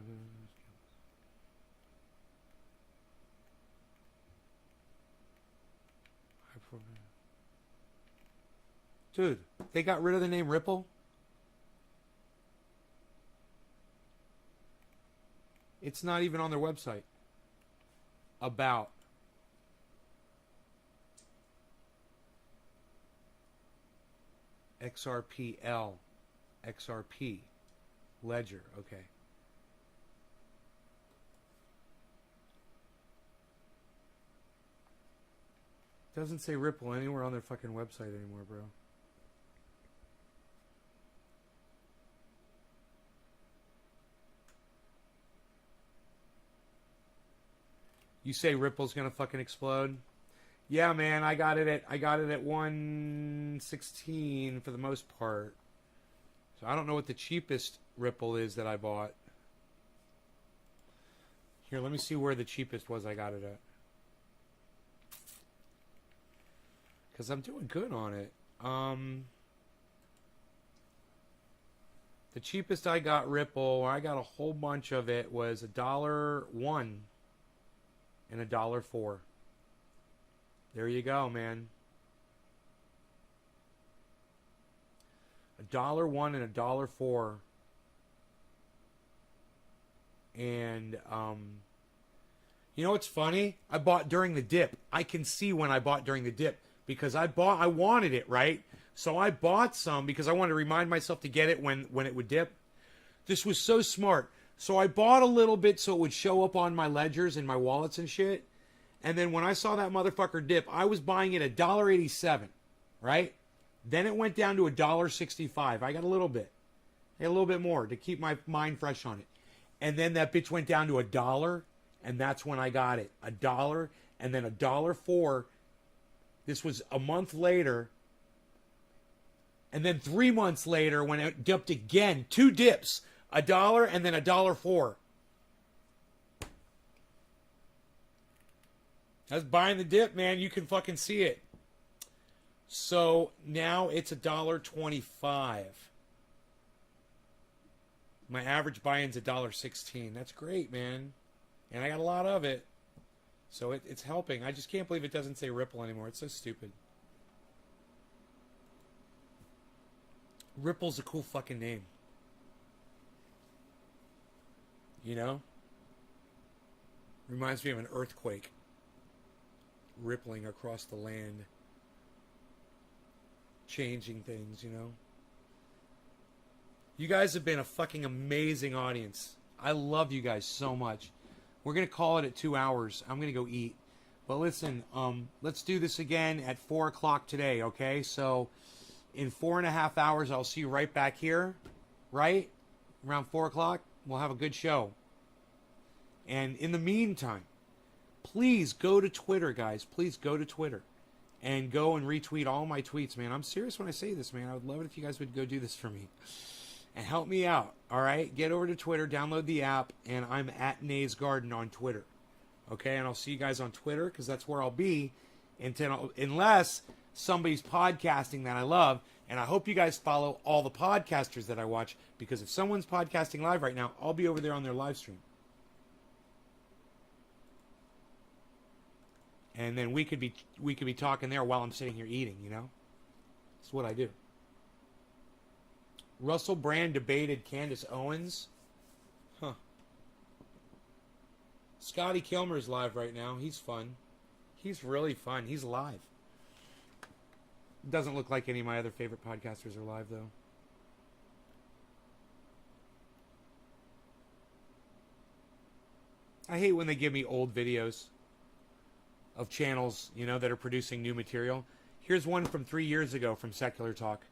Dude, they got rid of the name Ripple? It's not even on their website. About. XRPL. XRP. Ledger. Okay. Doesn't say Ripple anywhere on their fucking website anymore, bro. You say Ripple's gonna fucking explode? Yeah, man, I got it at 116 for the most part. So I don't know what the cheapest Ripple is that I bought. Here, let me see where the cheapest was I got it at. Because I'm doing good on it. The cheapest I got Ripple, I got a whole bunch of it, was $1.01 and $1.04. There you go, man. $1.01 and $1.04. And you know what's funny? I bought during the dip. I can see when I bought during the dip because I wanted it, right? So I bought some because I wanted to remind myself to get it when it would dip. This was so smart. So I bought a little bit so it would show up on my ledgers and my wallets and shit. And then when I saw that motherfucker dip, I was buying it at $1.87, right? Then it went down to $1.65. I got a little bit. I got a little bit more to keep my mind fresh on it. And then that bitch went down to $1, and that's when I got it. $1, and then $1.04. This was a month later. And then 3 months later, when it dipped again, 2 dips, $1 and then $1.04. I was buying the dip, man. You can fucking see it. So now it's $1.25. My average buy-in's $1.16. That's great, man. And I got a lot of it. So it's helping. I just can't believe it doesn't say Ripple anymore. It's so stupid. Ripple's a cool fucking name. You know? Reminds me of an earthquake rippling across the land, changing things, you know? You guys have been a fucking amazing audience. I love you guys so much. We're going to call it at 2 hours. I'm going to go eat. But listen, let's do this again at 4 o'clock today, okay? So in 4.5 hours, I'll see you right back here, right? Around 4 o'clock, we'll have a good show. And in the meantime, please go to Twitter, guys. Please go to Twitter and go and retweet all my tweets, man. I'm serious when I say this, man. I would love it if you guys would go do this for me and help me out, all right? Get over to Twitter, download the app, and I'm at Nays Garden on Twitter, okay? And I'll see you guys on Twitter because that's where I'll be unless somebody's podcasting that I love And I hope you guys follow all the podcasters that I watch, because if someone's podcasting live right now, I'll be over there on their live stream. And then we could be talking there while I'm sitting here eating, you know? That's what I do. Russell Brand debated Candace Owens. Huh. Scotty Kilmer's live right now. He's fun. He's really fun. He's live. Doesn't look like any of my other favorite podcasters are live, though. I hate when they give me old videos of channels, you know, that are producing new material. Here's one from 3 years ago from Secular Talk.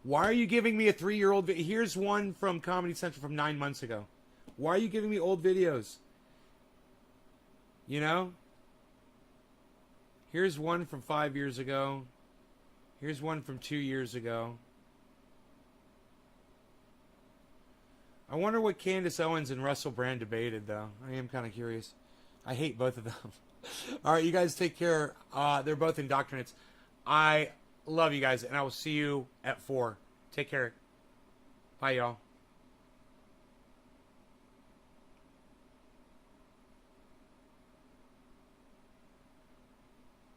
Why are you giving me a 3-year-old video? Here's one from Comedy Central from 9 months ago. Why are you giving me old videos? You know? Here's one from 5 years ago. Here's one from 2 years ago. I wonder what Candace Owens and Russell Brand debated, though. I am kind of curious. I hate both of them. All right, you guys take care. They're both indoctrinates. I love you guys, and I will see you at 4. Take care. Bye, y'all.